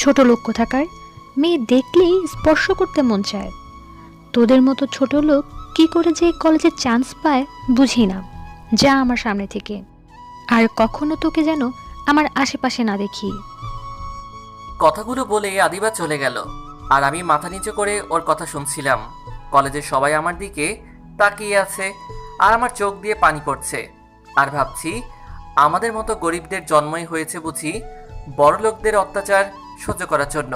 ছোট লোক কোথাকার, মেয়ে দেখলেই স্পর্শ করতে মন চায়। তোদের মতো ছোট লোক কি করে যে কলেজে চান্স পায় বুঝি না। যা আমার সামনে থেকে, আর কখনো তোকে যেন আমার আশেপাশে না দেখি। কথাগুলো বলে আদিবা চলে গেল, আর আমি মাথা নিচু করে ওর কথা শুনছিলাম। কলেজের সবাই আমার দিকে তাকিয়ে আছে, আর আমার চোখ দিয়ে পানি পড়ছে। আর ভাবছি, আমাদের মতো গরিবদের জন্মই হয়েছে বুঝি বড়লোকদের অত্যাচার সহ্য করার জন্য।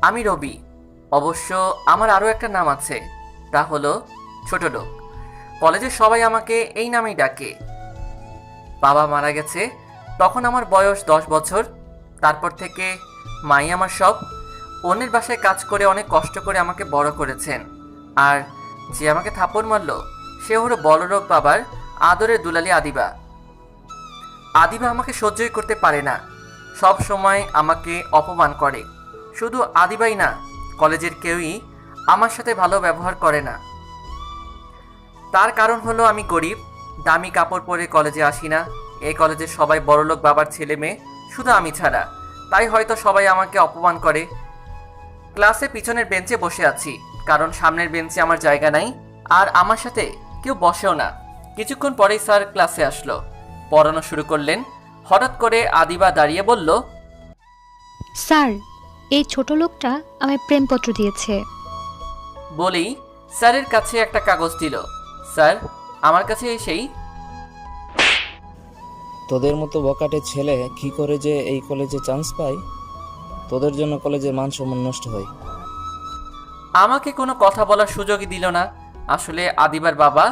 আমি রবি। অবশ্য আমার আরও একটা নাম আছে, তা হলো ছোট লোক। কলেজের সবাই আমাকে এই নামেই ডাকে। বাবা মারা গেছে তখন আমার বয়স 10 বছর। তারপর থেকে মাই আমার সব। অন্যের বাসায় কাজ করে অনেক কষ্ট করে আমাকে বড় করেছেন। আর যে আমাকে থাপ্পড় মারল সে হলো বড়লোক বাবার আদরের দুলালি আদিবা। আদিবা আমাকে সহ্যই করতে পারে না, সব সময় আমাকে অপমান করে। শুধু আদিবাই না, কলেজের কেউই আমার সাথে ভালো ব্যবহার করে না। তার কারণ হলো আমি গরিব, দামি কাপড় পরে কলেজে আসি না। এই কলেজের সবাই বড়লোক বাবার ছেলে মেয়ে, শুধু আমি ছাড়া। তাই হয়তো সবাই আমাকে অপমান করে। ক্লাসে পিছনের বেঞ্চে বসে আছি, কারণ সামনের বেঞ্চে আমার জায়গা নাই, আর আমার সাথে কেউ বসেও না। কিছুক্ষণ পরেই স্যার ক্লাসে আসলো, পড়ানো শুরু করলেন। হঠাৎ করে আদিবা দাঁড়িয়ে বলল, স্যার, এই ছোট লোকটা আমায় প্রেমপত্র দিয়েছে। বলেই স্যারের কাছে একটা কাগজ দিল। স্যার আমার কাছে এসেই, তোদের মতো বকাটে ছেলে কি করে যে এই কলেজে চান্স পায়? তোদের জন্য কলেজের মান সম্মান নষ্ট হয়। আমাকে কোনো কথা বলার সুযোগই দিল না। আসলে আদিবার বাবা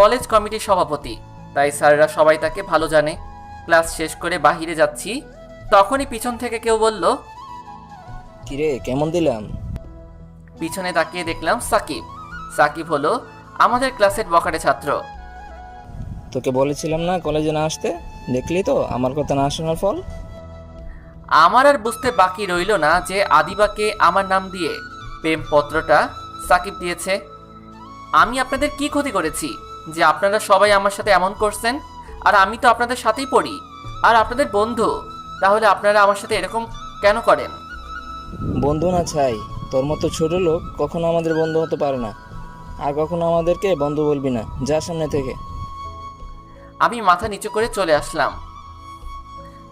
কলেজ কমিটির সভাপতি, তাই স্যাররা সবাই তাকে ভালো জানে। ক্লাস শেষ করে বাহিরে যাচ্ছি, তখনই পিছন থেকে কেউ বলল, কিরে কেমন দিলাম? পিছনে তাকিয়ে দেখলাম সাকিব। সাকিব হলো আমাদের ক্লাসের বখাটে ছাত্র। তোকে বলেছিলাম না কলেজে না আসতে? দেখলি তো আমার কথা না শোনার ফল। আমার আর বুঝতে বাকি রইল না যে আদিবাকে আমার নাম দিয়ে প্রেমপত্রটা সাকিব দিয়েছে। আমি আপনাদের কি ক্ষতি করেছি যে আপনারা সবাই আমার সাথে এমন করছেন? আর আমি তো আপনাদের সাথেই পড়ি, আর আপনাদের বন্ধু। তাহলে আপনারা আমার সাথে এরকম কেন করেন? বন্ধু না ছাই, তোর মতো ছোট লোক কখনো আমাদের বন্ধু হতে পারে না। আর কখনো আমাদেরকে বন্ধু বলবি না, যা সামনে থেকে। আমি মাথা নিচু করে চলে আসলাম।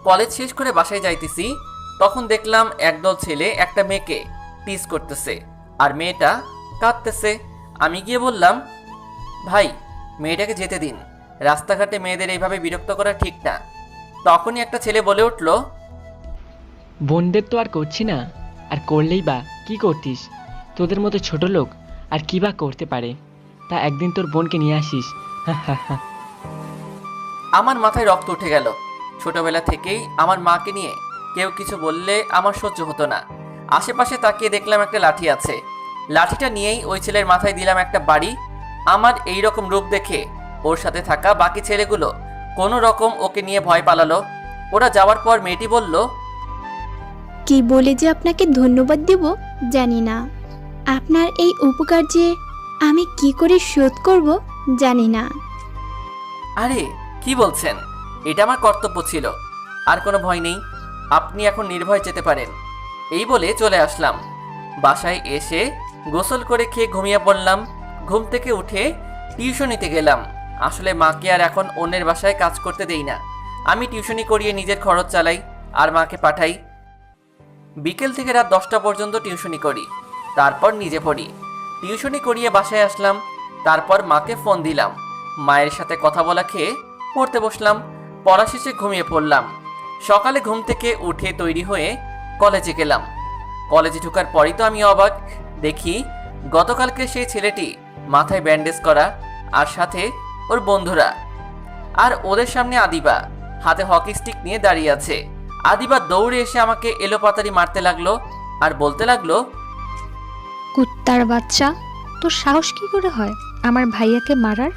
কলেজ শেষ করে বাসায় যাইতেছি, তখন দেখলাম একদল ছেলে একটা মেয়েকে টিজ করতেছে, আর মেয়েটা কাঁদতেছে। আমি গিয়ে বললাম, ভাই মেয়েটাকে যেতে দিন, রাস্তাঘাটে মেয়েদের এইভাবে বিরক্ত করা ঠিক না। তখনই একটা ছেলে বলে উঠল, বোনদের তো আর করছি না, আর করলেই বা কি করতিস? তোদের মতো ছোট লোক আর কি বা করতে পারে? তা একদিন তোর বোনকে নিয়ে আসিস। হা হা হা। আমার মাথায় রক্ত উঠে গেল। ছোটবেলা থেকেই আমার মাকে নিয়ে কেউ কিছু বললে আমার সহ্য হতো না। আশেপাশে তাকিয়ে দেখলাম একটা লাঠি আছে। লাঠিটা নিয়েই ওই ছেলের মাথায় দিলাম একটা বাড়ি। আমার এই রকম রূপ দেখে ওর সাথে থাকা বাকি ছেলেগুলো কোনো রকম ওকে নিয়ে ভয় পালালো। ওরা যাওয়ার পর মেয়েটি বলল, কি বলে যে আপনাকে ধন্যবাদ দেব জানি না। আপনার এই উপকার যে আমি কি করে শোধ করব জানি না। আরে কি বলছেন? এটা আমার কর্তব্য ছিল, আর কোনো ভয় নেই। আপনি এখন নির্ভয়ে যেতে পারেন। এই বলে চলে আসলাম। বাসায় এসে গোসল করে খেয়ে ঘুমিয়ে পড়লাম। ঘুম থেকে উঠে টিউশনিতে গেলাম। আসলে মাকে আর এখন অন্যের বাসায় কাজ করতে দেই না। আমি টিউশনি করিয়ে নিজের খরচ চালাই আর মাকে পাঠাই। বিকেল থেকে রাত 10টা পর্যন্ত টিউশনি করি, তারপর নিজে পড়ি। টিউশনি করিয়ে বাসায় আসলাম, তারপর মাকে ফোন দিলাম। মায়ের সাথে কথা বলা খেয়ে পড়তে বসলাম। পড়া শেষে ঘুমিয়ে পড়লাম। সকালে ঘুম থেকে উঠে তৈরি হয়ে কলেজে গেলাম। কলেজে ঢোকার পরই তো আমি অবাক। দেখি গতকালকে সেই ছেলেটি মাথায় ব্যান্ডেজ করা, আর সাথে ওর বন্ধুরা। আর ওদের সামনে আদিবা হাতে হকি স্টিক নিয়ে দাঁড়িয়ে আছে। আদিবা দৌড়ে এসে আমাকে এলোপাতাড়ি মারতে লাগলো, আর বলতে লাগলো, কুত্তার বাচ্চা, তোর সাহস কি করে হয় আমার ভাইয়াকে মারার?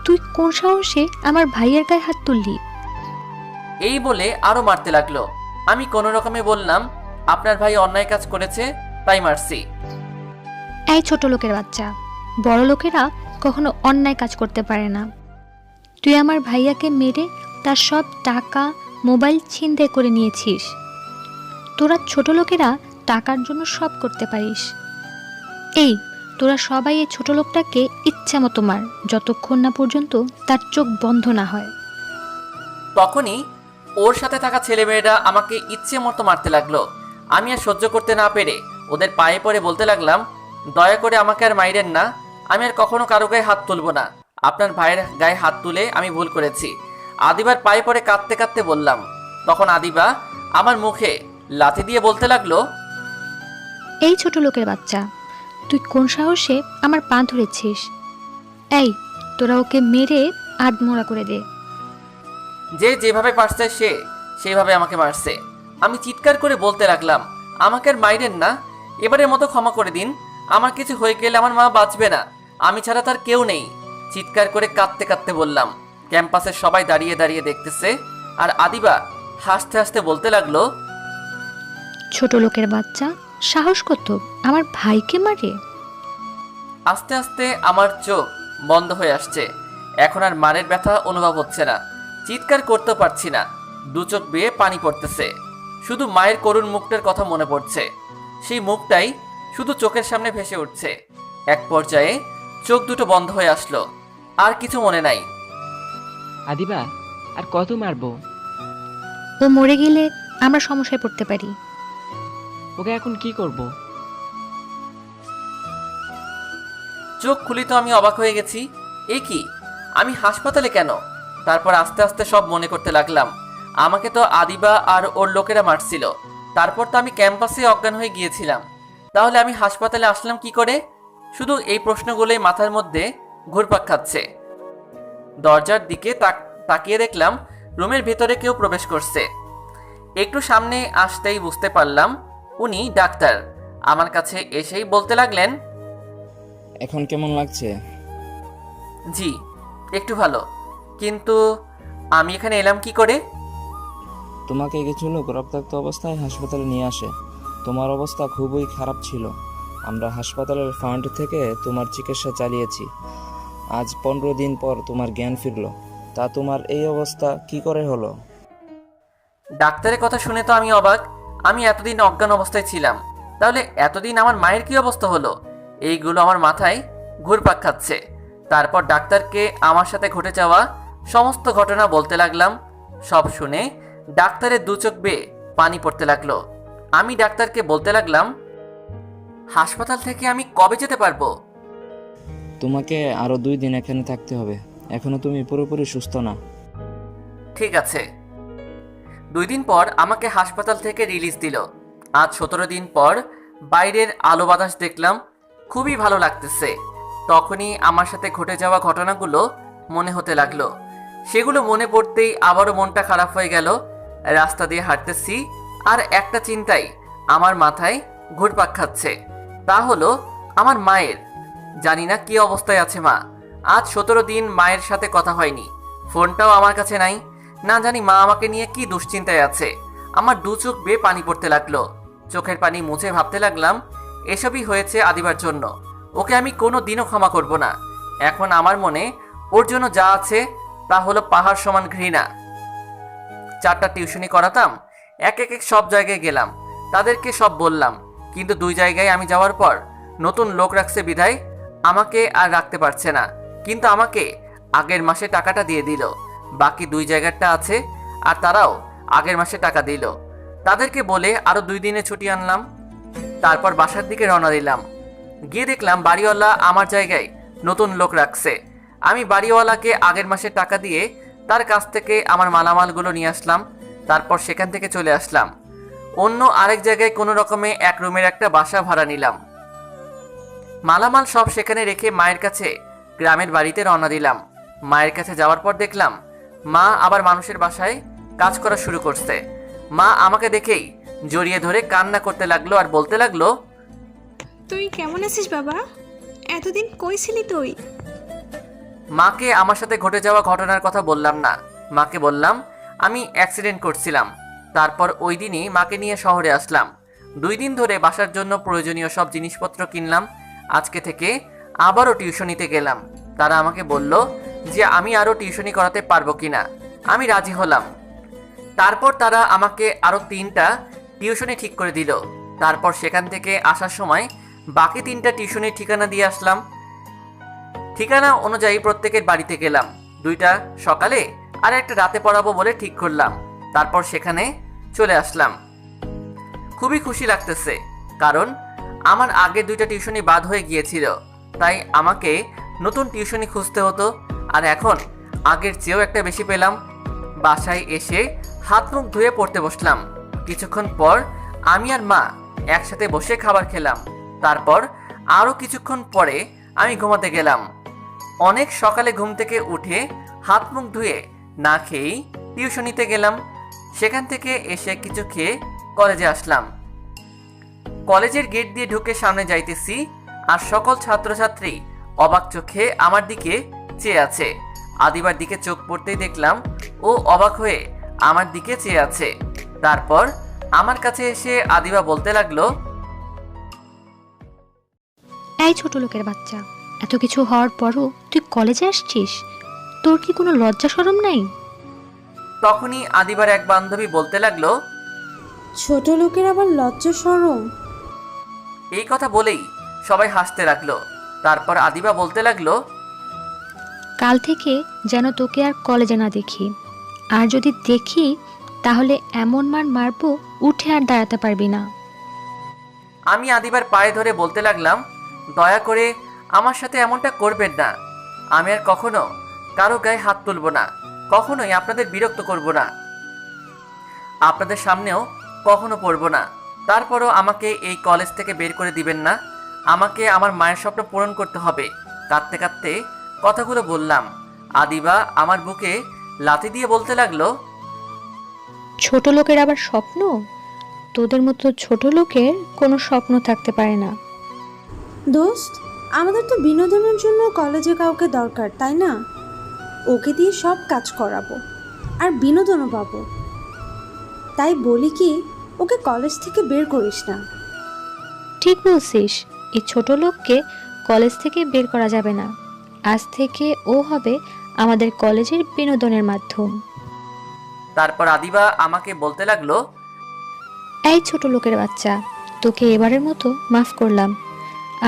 তুই কোন সাহসে আমার ভাইয়ের গায়ে হাত তুললি? এই বলে আরো মারতে লাগলো। আমি কোনো রকমে বললাম, আপনার ভাই অন্যায় কাজ করেছে তাই মারছি। এই ছোট লোকের বাচ্চা, বড় লোকেরা কখনো অন্যায় কাজ করতে পারে না। তুই আমার ভাইয়াকে মেরে তার সব টাকা মোবাইল ছিনতাই করে নিয়েছিস। তোরা ছোট লোকেরা টাকার জন্য সব করতে পারিস। এই তোরা সবাই এই ছোট লোকটাকে ইচ্ছা মতো মার, যতক্ষণ না পর্যন্ত তার চোখ বন্ধ না হয়। তখনই ওর সাথে থাকা ছেলেমেয়েরা আমাকে ইচ্ছে মতো মারতে লাগলো। আমি আর সহ্য করতে না পেরে ওদের পায়ে পড়ে বলতে লাগলাম, দয়া করে আমাকে আর মাইরেন না, আমি আর কখনো কারো গায়ে হাত তুলব না। আপনার ভাইয়ের গায়ে হাত তুলে আমি ভুল করেছি। আদিবার পায়ে পড়ে কাঁদতে কাঁদতে বললাম। তখন আদিবা আমার মুখে লাথি দিয়ে বলতে লাগলো, এই ছোট লোকের বাচ্চা, তুই কোন সাহসে আমার পা ধরেছিস? এই তোরা ওকে মেরে আধমরা করে দে। যে যেভাবে পারছে সে সেইভাবে আমাকে মারছে। আমি চিৎকার করে বলতে লাগলাম, আমাকে আর মাইরেন না, এবারের মতো ক্ষমা করে দিন। আমার কিছু হয়ে গেলে আমার মা বাঁচবে না, আমি ছাড়া তার কেউ নেই। চিৎকার করে কাঁদতে কাঁদতে বললাম। ক্যাম্পাসের সবাই দাঁড়িয়ে দাঁড়িয়ে দেখতেছে, আর আদিবা হাসতে হাসতে বলতে লাগলো, ছোট লোকের বাচ্চা, সাহস কত আমার ভাইকে মারে? আস্তে আস্তে আমার চোখ বন্ধ হয়ে আসছে। এখন আর মারের ব্যথা অনুভব হচ্ছে না, চিৎকার করতে পারছি না, দু চোখ বেয়ে পানি পড়তেছে। শুধু মায়ের করুণ মুখটার কথা মনে পড়ছে, সেই মুখটাই শুধু চোখের সামনে ভেসে উঠছে। এক পর্যায়ে চোখ দুটো বন্ধ হয়ে আসলো, আর কিছু মনে নাই। আদিবা, আর কত মারবো? ও মরে গেলে আমরা সমস্যায় পড়তে পারি। ওকে এখন কি করব? চোখ খুলি তো আমি অবাক হয়ে গেছি। এ কি, আমি হাসপাতালে কেন? তারপর আস্তে আস্তে সব মনে করতে লাগলাম। আমাকে তো আদিবা আর ওর লোকেরা মারছিল, তারপর তো আমি ক্যাম্পাসে অজ্ঞান হয়ে গিয়েছিলাম। তাহলে আমি হাসপাতালে আসলাম কি করে? শুধু এই প্রশ্নগুলোই মাথার মধ্যে ঘুরপাক খাচ্ছে। দরজার দিকে তাকিয়ে দেখলাম রুমের ভেতরে কেউ প্রবেশ করছে। একটু সামনে আসতেই বুঝতে পারলাম উনি ডাক্তার। আমার কাছে এসেই বলতে লাগলেন, এখন কেমন লাগছে? জি একটু ভালো, কিন্তু আমি এখানে এলাম কি করে? তোমাকে কিছু লোক রক্তাক্ত অবস্থায় হাসপাতালে নিয়ে আসে। তোমার অবস্থা খুবই খারাপ ছিল। আমরা হাসপাতালের ফান্ড থেকে তোমার চিকিৎসা চালিয়েছি। আজ 15 দিন পর তোমার জ্ঞান ফিরলো। তা তোমার এই অবস্থা কি করে হলো? ডাক্তারের কথা শুনে তো আমি অবাক। আমি এতদিন অজ্ঞান অবস্থায় ছিলাম, তাহলে এতদিন আমার মায়ের কি অবস্থা হলো? এইগুলো আমার মাথায় ঘুরপাক খাচ্ছে। তারপর ডাক্তারকে আমার সাথে ঘটে যাওয়া সমস্ত ঘটনা বলতে লাগলাম। সব শুনে ডাক্তারের দু চোখ বেয়ে পানি পড়তে লাগলো। আমি ডাক্তারকে বলতে লাগলাম, হাসপাতাল থেকে আমি কবে যেতে পারবো? তোমাকে আরো 2 দিন এখানে থাকতে হবে। এখনো তুমি পুরোপুরি সুস্থ না। ঠিক আছে। 2 দিন পর আমাকে হাসপাতাল থেকে রিলিজ দিল। আজ 17 দিন পর বাইরের আলো বাতাস দেখলাম, খুবই ভালো লাগতেছে। তখনই আমার সাথে ঘটে যাওয়া ঘটনাগুলো মনে হতে লাগলো। সেগুলো মনে পড়তেই আবারও মনটা খারাপ হয়ে গেল। রাস্তা দিয়ে হাঁটতেছি আর একটা চিন্তাই আমার মাথায় ঘুরপাক খাচ্ছে, তা হলো আমার মায়ের। জানি না কি অবস্থায় আছে মা। আজ 17 দিন মায়ের সাথে কথা হয়নি, ফোনটাও আমার কাছে নাই। না জানি মা আমাকে নিয়ে কি দুশ্চিন্তায় আছে। আমার দু চোখ বেয়ে পানি পড়তে লাগলো। চোখের পানি মুছে ভাবতে লাগলাম, এসবই হয়েছে আদিবার জন্য। ওকে আমি কোনো দিনও ক্ষমা করব না। এখন আমার মনে ওর জন্য যা আছে তা হলো পাহাড় সমান ঘৃণা। 4টা টিউশনি করাতাম, এক এক সব জায়গায় গেলাম, তাদেরকে সব বললাম, কিন্তু 2 জায়গায় আমি যাওয়ার পর নতুন লোক রাখছে বিধায় আমাকে আর রাখতে পারছে না। কিন্তু আমাকে আগের মাসে টাকাটা দিয়ে দিল। বাকি 2 জায়গাটা আছে, আর তারাও আগের মাসে টাকা দিল। তাদেরকে বলে আরো 2 দিনে ছুটি আনলাম। তারপর বাসার দিকে রওনা দিলাম। গিয়ে দেখলাম বাড়িওয়ালা আমার জায়গায় নতুন লোক রাখছে। আমি বাড়িওয়ালাকে আগের মাসে টাকা দিয়ে তার কাছ থেকে আমার মালামালগুলো নিয়ে আসলাম। তারপর সেখান থেকে চলে আসলাম। অন্য আরেক জায়গায় কোনো রকমে 1 রুমের একটা বাসা ভাড়া নিলাম। মালামাল সব সেখানে রেখে মায়ের কাছে গ্রামের বাড়িতে রওনা দিলাম। মায়ের কাছে যাওয়ার পর দেখলাম মা আবার মানুষের বাসায় কাজ করা শুরু করছে। মা আমাকে দেখেই জড়িয়ে ধরে কান্না করতে লাগলো আর বলতে লাগলো, তুই কেমন আছিস বাবা? এতদিন কই ছিলি তুই? মাকে আমার সাথে ঘটে যাওয়া ঘটনার কথা বললাম না। মাকে বললাম আমি অ্যাক্সিডেন্ট করছিলাম। তারপর ওই দিনই মাকে নিয়ে শহরে আসলাম। 2 দিন ধরে বাসার জন্য প্রয়োজনীয় সব জিনিসপত্র কিনলাম। আজকে থেকে আবারও টিউশনিতে গেলাম। তারা আমাকে বলল যে আমি আরও টিউশনি করাতে পারবো কিনা। আমি রাজি হলাম। তারপর তারা আমাকে আরও 3টা টিউশনি ঠিক করে দিল। তারপর সেখান থেকে আসার সময় বাকি 3টা টিউশনির ঠিকানা দিয়ে আসলাম। ঠিকানা অনুযায়ী প্রত্যেকের বাড়িতে গেলাম। 2টা সকালে আর একটা রাতে পড়াবো বলে ঠিক করলাম। তারপর সেখানে চলে আসলাম। খুবই খুশি লাগতেছে, কারণ আমার আগে 2টা টিউশনি বাদ হয়ে গিয়েছিল, তাই আমাকে নতুন টিউশনি খুঁজতে হতো। আর এখন আগের চেয়েও একটা বেশি পেলাম। বাসায় এসে হাত মুখ ধুয়ে পড়তে বসলাম। কিছুক্ষণ পর আমি আর মা একসাথে বসে খাবার খেলাম। তারপর আরও কিছুক্ষণ পরে আমি ঘুমাতে গেলাম। অনেক সকালে ঘুম থেকে উঠে হাত মুখ ধুয়ে না খেয়েই টিউশনিতে গেলাম। সেখান থেকে এসে কিছু খেয়ে কলেজে আসলাম। কলেজের গেট দিয়ে ঢুকে সামনে যাইতেছি, আর সকল ছাত্রছাত্রী অবাক চোখে আমার দিকে চেয়ে আছে। আদিবার দিকে চোখ পড়তেই দেখলাম ও অবাক হয়ে আমার দিকে চেয়ে আছে। তারপর আমার কাছে এসে আদিবা বলতে লাগলো, এই ছোট লোকের বাচ্চা, এত কিছু হওয়ার পরও তুই কলেজে আসছিস? তোর কি কোনো লজ্জা শরম নাই? তখনই আদিবার এক বান্ধবী বলতে লাগলো, ছোট লোকের আবার লজ্জা শরম? এই কথা বলেই সবাই হাসতে লাগলো। তারপর আদিবা বলতে লাগলো, কাল থেকে যেন তোকে আর কলেজে না দেখি, আর যদি দেখি তাহলে এমন মার মারবো উঠে আর দাঁড়াতে পারবি না। আমি আদিবার পায়ে ধরে বলতে লাগলাম, দয়া করে আমার সাথে এমনটা করবেন না। আমি আর কখনো কারো গায়ে হাত তুলব না, কখনোই আপনাদের বিরক্ত করব না, আপনাদের সামনেও কখনো পড়ব না। তারপরও আমাকে এই কলেজ থেকে বের করে দিবেন না। আমাকে আমার মায়ের স্বপ্ন পূরণ করতে হবে। কাঁদতে কাঁদতে কথাগুলো বললাম। আদিবা আমার বুকে লাথি দিয়ে বলতে লাগলো, ছোট লোকের আবার স্বপ্ন? তোদের মতো ছোট লোকের কোনো স্বপ্ন থাকতে পারে না। দোস্ত, আমাদের তো বিনোদনের জন্য কলেজে কাউকে দরকার, তাই না? ওকে দিয়ে সব কাজ করাবো আর বিনোদনও পাবো। তাই বলি কি, ওকে কলেজ থেকে বের করিস না। ঠিক বলছিস, এই ছোট লোককে কলেজ থেকে বের করা যাবে না। আজ থেকে ও হবে আমাদের কলেজের বিনোদনের মাধ্যম। তারপর আদিবা আমাকে বলতে লাগলো, এই ছোট লোকের বাচ্চা, তোকে এবারের মতো মাফ করলাম,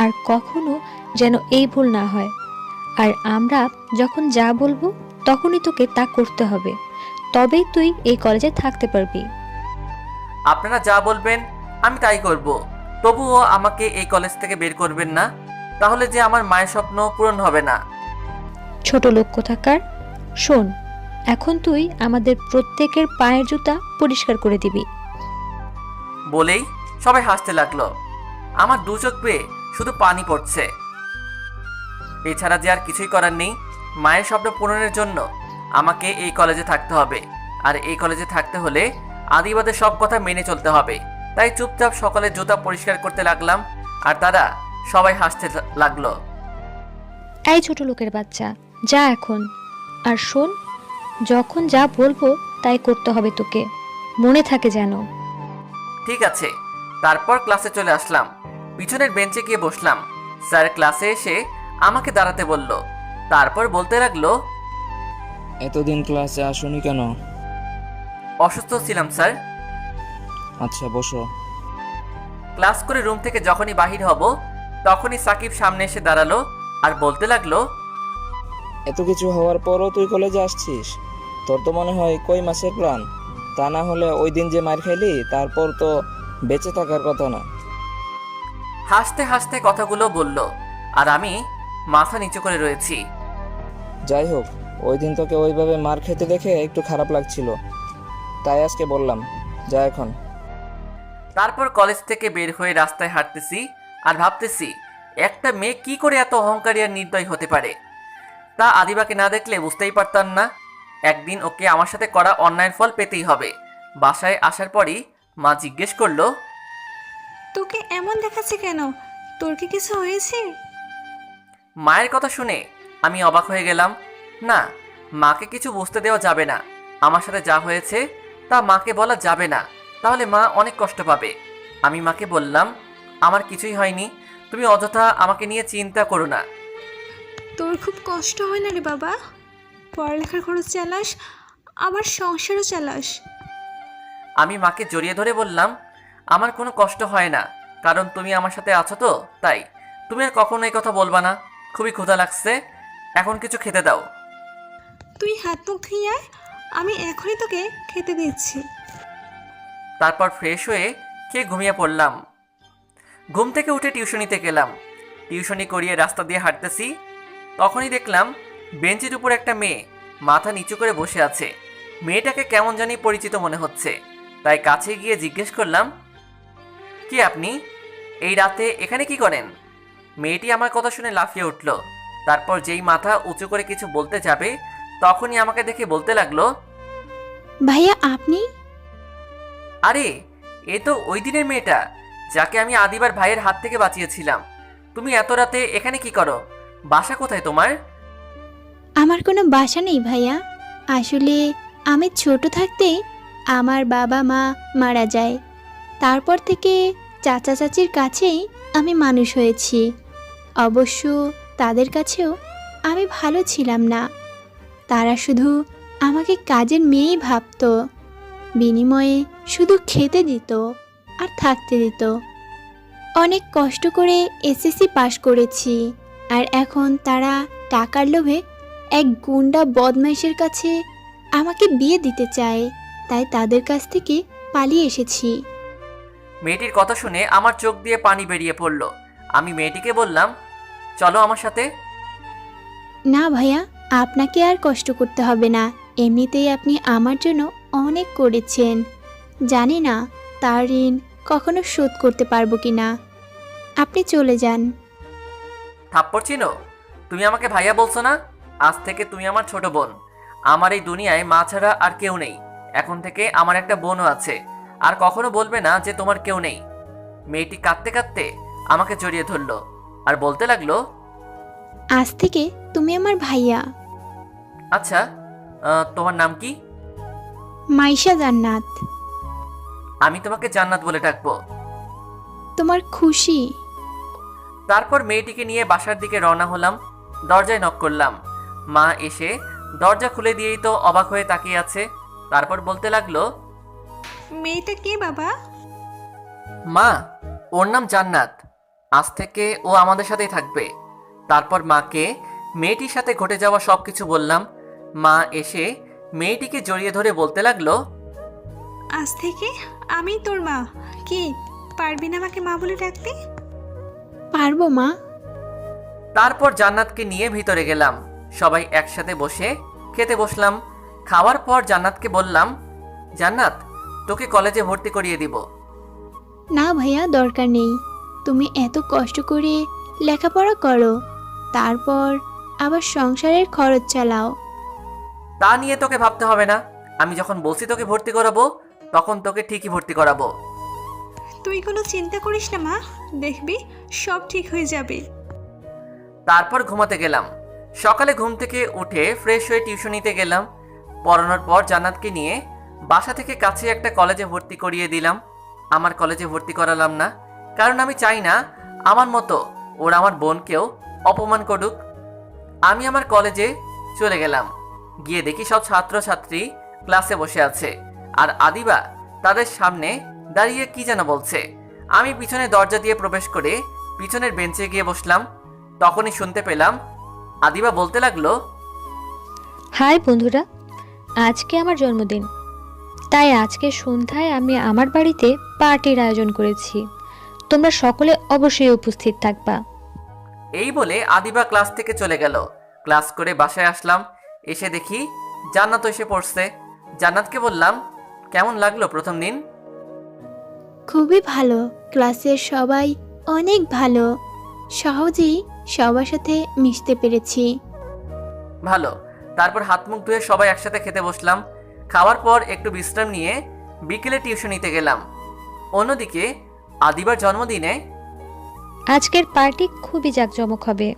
আর কখনো যেন এই ভুল না হয়। আর আমরা যখন যা বলবো তখনই তোকে তা করতে হবে, তবেই তুই এই কলেজে থাকতে পারবি। আপনারা যা বলবেন আমি তাই করব, তবুও আমাকে এই কলেজ থেকে বের করবেন না, তাহলে যে আমার মায়ের স্বপ্ন পূরণ হবে না। ছোট লোক কোথাকার, শোন, এখন তুই আমাদের প্রত্যেকের পায়ের জুতা পরিষ্কার করে দিবি। বলেই সবাই হাসতে লাগলো। আমার দু চোখ বেয়ে শুধু পানি পড়ছে। এছাড়া যে আর কিছুই করার নেই। মায়ের স্বপ্ন পূরণের জন্য আমাকে এই কলেজে থাকতে হবে, আর এই কলেজে থাকতে হলে আদিবাদের সব কথা মেনে চলতে হবে। তাই চুপচাপ সকালে জুতা পরিষ্কার করতে লাগলাম, আর তারা সবাই হাসতে লাগলো। এই ছোট লোকের বাচ্চা, যা এখন। আর শোন, যখন যা বলবো তাই করতে হবে তোকে, মনে থাকে যেন। ঠিক আছে। তারপর ক্লাসে চলে আসলাম। পিছনের বেঞ্চে গিয়ে বসলাম। স্যার ক্লাসে এসে আমাকে দাঁড়াতে বলল। তারপর বলতে লাগলো, এতদিন ক্লাসে আসোনি কেন? অসুস্থ ছিলাম স্যার। আচ্ছা, বসো। ক্লাস করে রুম থেকে যখনই বাহির হব তখনই সাকিব সামনে এসে দাঁড়ালো আর বলতে লাগলো, এত কিছু হওয়ার পরও তুই কলেজে আসছিস? তোর তো মনে হয় কই মাসের প্ল্যান। তা না হলে ওই দিন যে মার খাইলি তারপর তো বেঁচে থাকার কথা না। হাসতে হাসতে কথাগুলো বলল, আর আমি মাথা নিচু করে রয়েছি। যাই হোক, ওই দিন তোকে ওইভাবে মার খেতে দেখে একটু খারাপ লাগছিল, তাই আজকে বললাম, যা এখন। তারপর কলেজ থেকে বের হয়ে রাস্তায় হাঁটতেছি আর ভাবতেছি, একটা মেয়ে কি করে এত অহংকারী আর নির্দয় হতে পারে। তা আদিবাকে না দেখলে বুঝতেই পারতাম না। একদিন ওকে আমার সাথে করা অন্যায়ের ফল পেতেই হবে। বাসায় আসার পরই মা জিজ্ঞেস করলো, তোকে এমন দেখাচ্ছে কেন? তোর কি কিছু হয়েছে? মায়ের কথা শুনে আমি অবাক হয়ে গেলাম। না, মাকে কিছু বুঝতে দেওয়া যাবে না। আমার সাথে যা হয়েছে তা মাকে বলা যাবে না, তাহলে মা অনেক কষ্ট পাবে। আমি মাকে বললাম, আমার কিছুই হয়নি, তুমি অযথা আমাকে নিয়ে চিন্তা করো না। তোর খুব কষ্ট হয় না রে বাবা? পড়ালেখার খরচ চালাস, আবার সংসারও চালাস। আমি মাকে জড়িয়ে ধরে বললাম, আমার কোনো কষ্ট হয় না, কারণ তুমি আমার সাথে আছো তো তাই। তুমি আর কখনো এই কথা বলবা না। খুবই ক্ষুধা লাগছে, এখন কিছু খেতে দাও। তুই হাত মুখ ধুয়ে আয়, আমি এখনই তোকে খেতে দিচ্ছি। তারপর ফ্রেশ হয়ে খেয়ে ঘুমিয়ে পড়লাম। ঘুম থেকে উঠে টিউশনিতে গেলাম। টিউশনি করিয়ে রাস্তা দিয়ে হাঁটতেছি, তখনই দেখলাম বেঞ্চের উপর একটা মেয়ে মাথা নিচু করে বসে আছে। মেয়েটাকে কেমন জানি পরিচিত মনে হচ্ছে, তাই কাছে গিয়ে জিজ্ঞেস করলাম, কি আপনি এই রাতে এখানে কি করেন? মেয়েটি আমার কথা শুনে লাফিয়ে উঠল। তারপর যেই মাথা উঁচু করে কিছু বলতে যাবে, তখনই আমাকে দেখে বলতে লাগলো, ভাইয়া আপনি? আরে এ তো ওই দিনের মেয়েটা যাকে আমি আদিবার ভাইয়ের হাত থেকে বাঁচিয়েছিলাম। তুমি এত রাতে এখানে কি করো? বাসা কোথায় তোমার? আমার কোনো বাসা নেই ভাইয়া। আসলে আমি ছোট থাকতেই আমার বাবা মা মারা যায়। তারপর থেকে চাচা চাচির কাছেই আমি মানুষ হয়েছি। অবশ্য তাদের কাছেও আমি ভালো ছিলাম না। তারা শুধু আমাকে কাজের মেয়েই ভাবতো, বিনিময়ে শুধু খেতে দিত আর থাকতে দিত। অনেক কষ্ট করে এসএসসি পাশ করেছি, আর এখন তারা টাকার লোভে এক গুন্ডা বদমাইশের কাছে আমাকে বিয়ে দিতে চায়। তাই তাদের কাছ থেকে পালিয়ে এসেছি। মেয়েটির কথা শুনে আমার চোখ দিয়ে পানি বেরিয়ে পড়ল। আমি মেয়েটিকে বললাম, চলো আমার সাথে। না ভাইয়া, আপনাকে আর কষ্ট করতে হবে না। এমনিতেই আপনি আমার জন্য অনেক করেছেন। জানি না তার ঋণ কখনো শোধ করতে পারবো কি না। আপনি চলে যান। থাপ্পড় চিনো? তুমি আমাকে ভাইয়া বলছো না? আজ থেকে তুমি আমার ছোট বোন। আমার এই দুনিয়ায় মা ছাড়া আর কেউ নেই। এখন থেকে আমার একটা বোনও আছে। আর কখনো বলবে না যে তোমার কেউ নেই। মেয়েটি কাঁদতে কাঁদতে আমাকে জড়িয়ে ধরলো আর বলতে লাগলো, আজ থেকে তুমি আমার ভাইয়া। আচ্ছা তোমার নাম কি? মাইশা জান্নাত। আমি তোমাকে জান্নাত বলে ডাকবো। তোমার খুশি? তারপর মেয়েটিকে নিয়ে বাসার দিকে রওনা হলাম। দরজায় নক করলাম। মা এসে দরজা খুলে দিয়েই তো অবাক হয়ে তাকিয়ে আছে। তারপর বলতে লাগলো, মেয়েটা কে বাবা? মা, ওর নাম জান্নাত। আজ থেকে ও আমাদের সাথেই থাকবে। তারপর মাকে মেয়েটির সাথে ঘটে যাওয়া সব কিছু বললাম। মা এসে মেয়েটিকে জড়িয়ে ধরে বলতে লাগলো, আজ থেকে আমি তোর মা। কি পারবি না আমাকে মা বলে ডাকতে? পারবো মা। তারপর জান্নাতকে নিয়ে ভিতরে গেলাম। সবাই একসাথে বসে খেতে বসলাম। খাওয়ার পর জান্নাতকে বললাম, জান্নাত, তোকে কলেজে ভর্তি করিয়ে দিব। না ভাইয়া, দরকার নেই। তুমি এত কষ্ট করে লেখাপড়া করো, তারপর আবার সংসারের খরচ চালাও। তা নিয়ে তোকে ভাবতে হবে না। আমি যখন বলছি তোকে ভর্তি করাবো, তখন তোকে ঠিকই ভর্তি করাবো। তুই কোনো চিন্তা করিস না মা, দেখবি সব ঠিক হয়ে যাবে। তারপর ঘুমাতে গেলাম। সকালে ঘুম থেকে উঠে ফ্রেশ হয়ে টিউশনিতে গেলাম। পড়ানোর পর জান্নাতকে নিয়ে বাসা থেকে কাছে একটা কলেজে ভর্তি করিয়ে দিলাম। আমার কলেজে ভর্তি করালাম না, কারণ আমি চাই না আমার মতো ওরা আমার বোনকেও অপমান করুক। আমি আমার কলেজে চলে গেলাম। গিয়ে দেখি সব ছাত্রছাত্রী ক্লাসে বসে আছে, আর আদিবা তাদের সামনে দাঁড়িয়ে কি যেন বলছে। আমি পিছনে দরজা দিয়ে প্রবেশ করে পিছনের বেঞ্চে গিয়ে বসলাম। তখনই শুনতে পেলাম আদিবা বলতে লাগলো, হাই বন্ধুরা, আজকে আমার জন্মদিন, তাই আজকে সন্ধ্যায় আমি আমার বাড়িতে পার্টির আয়োজন করেছি। তোমরা সকলে অবশ্যই উপস্থিত থাকবা। এই বলে আদিবা ক্লাস থেকে চলে গেল। ক্লাস করে বাসায় আসলাম। এসে দেখি জান্নাত এসে পড়ছে। জান্নাতকে বললাম, কেমন লাগলো প্রথম দিন? খুবই ভালো। ক্লাসের সবাই অনেক ভালো। সহজেই সবার সাথে মিশতে পেরেছি। ভালো। তারপর হাত মুখ ধুয়ে সবাই একসাথে খেতে বসলাম। খাওয়ার পর একটু বিশ্রাম নিয়ে বিকেলে টিউশনিতে গেলাম। অন্যদিকে আদিবার জন্মদিনে আজকের পার্টি খুবই জাঁকজমক হবে।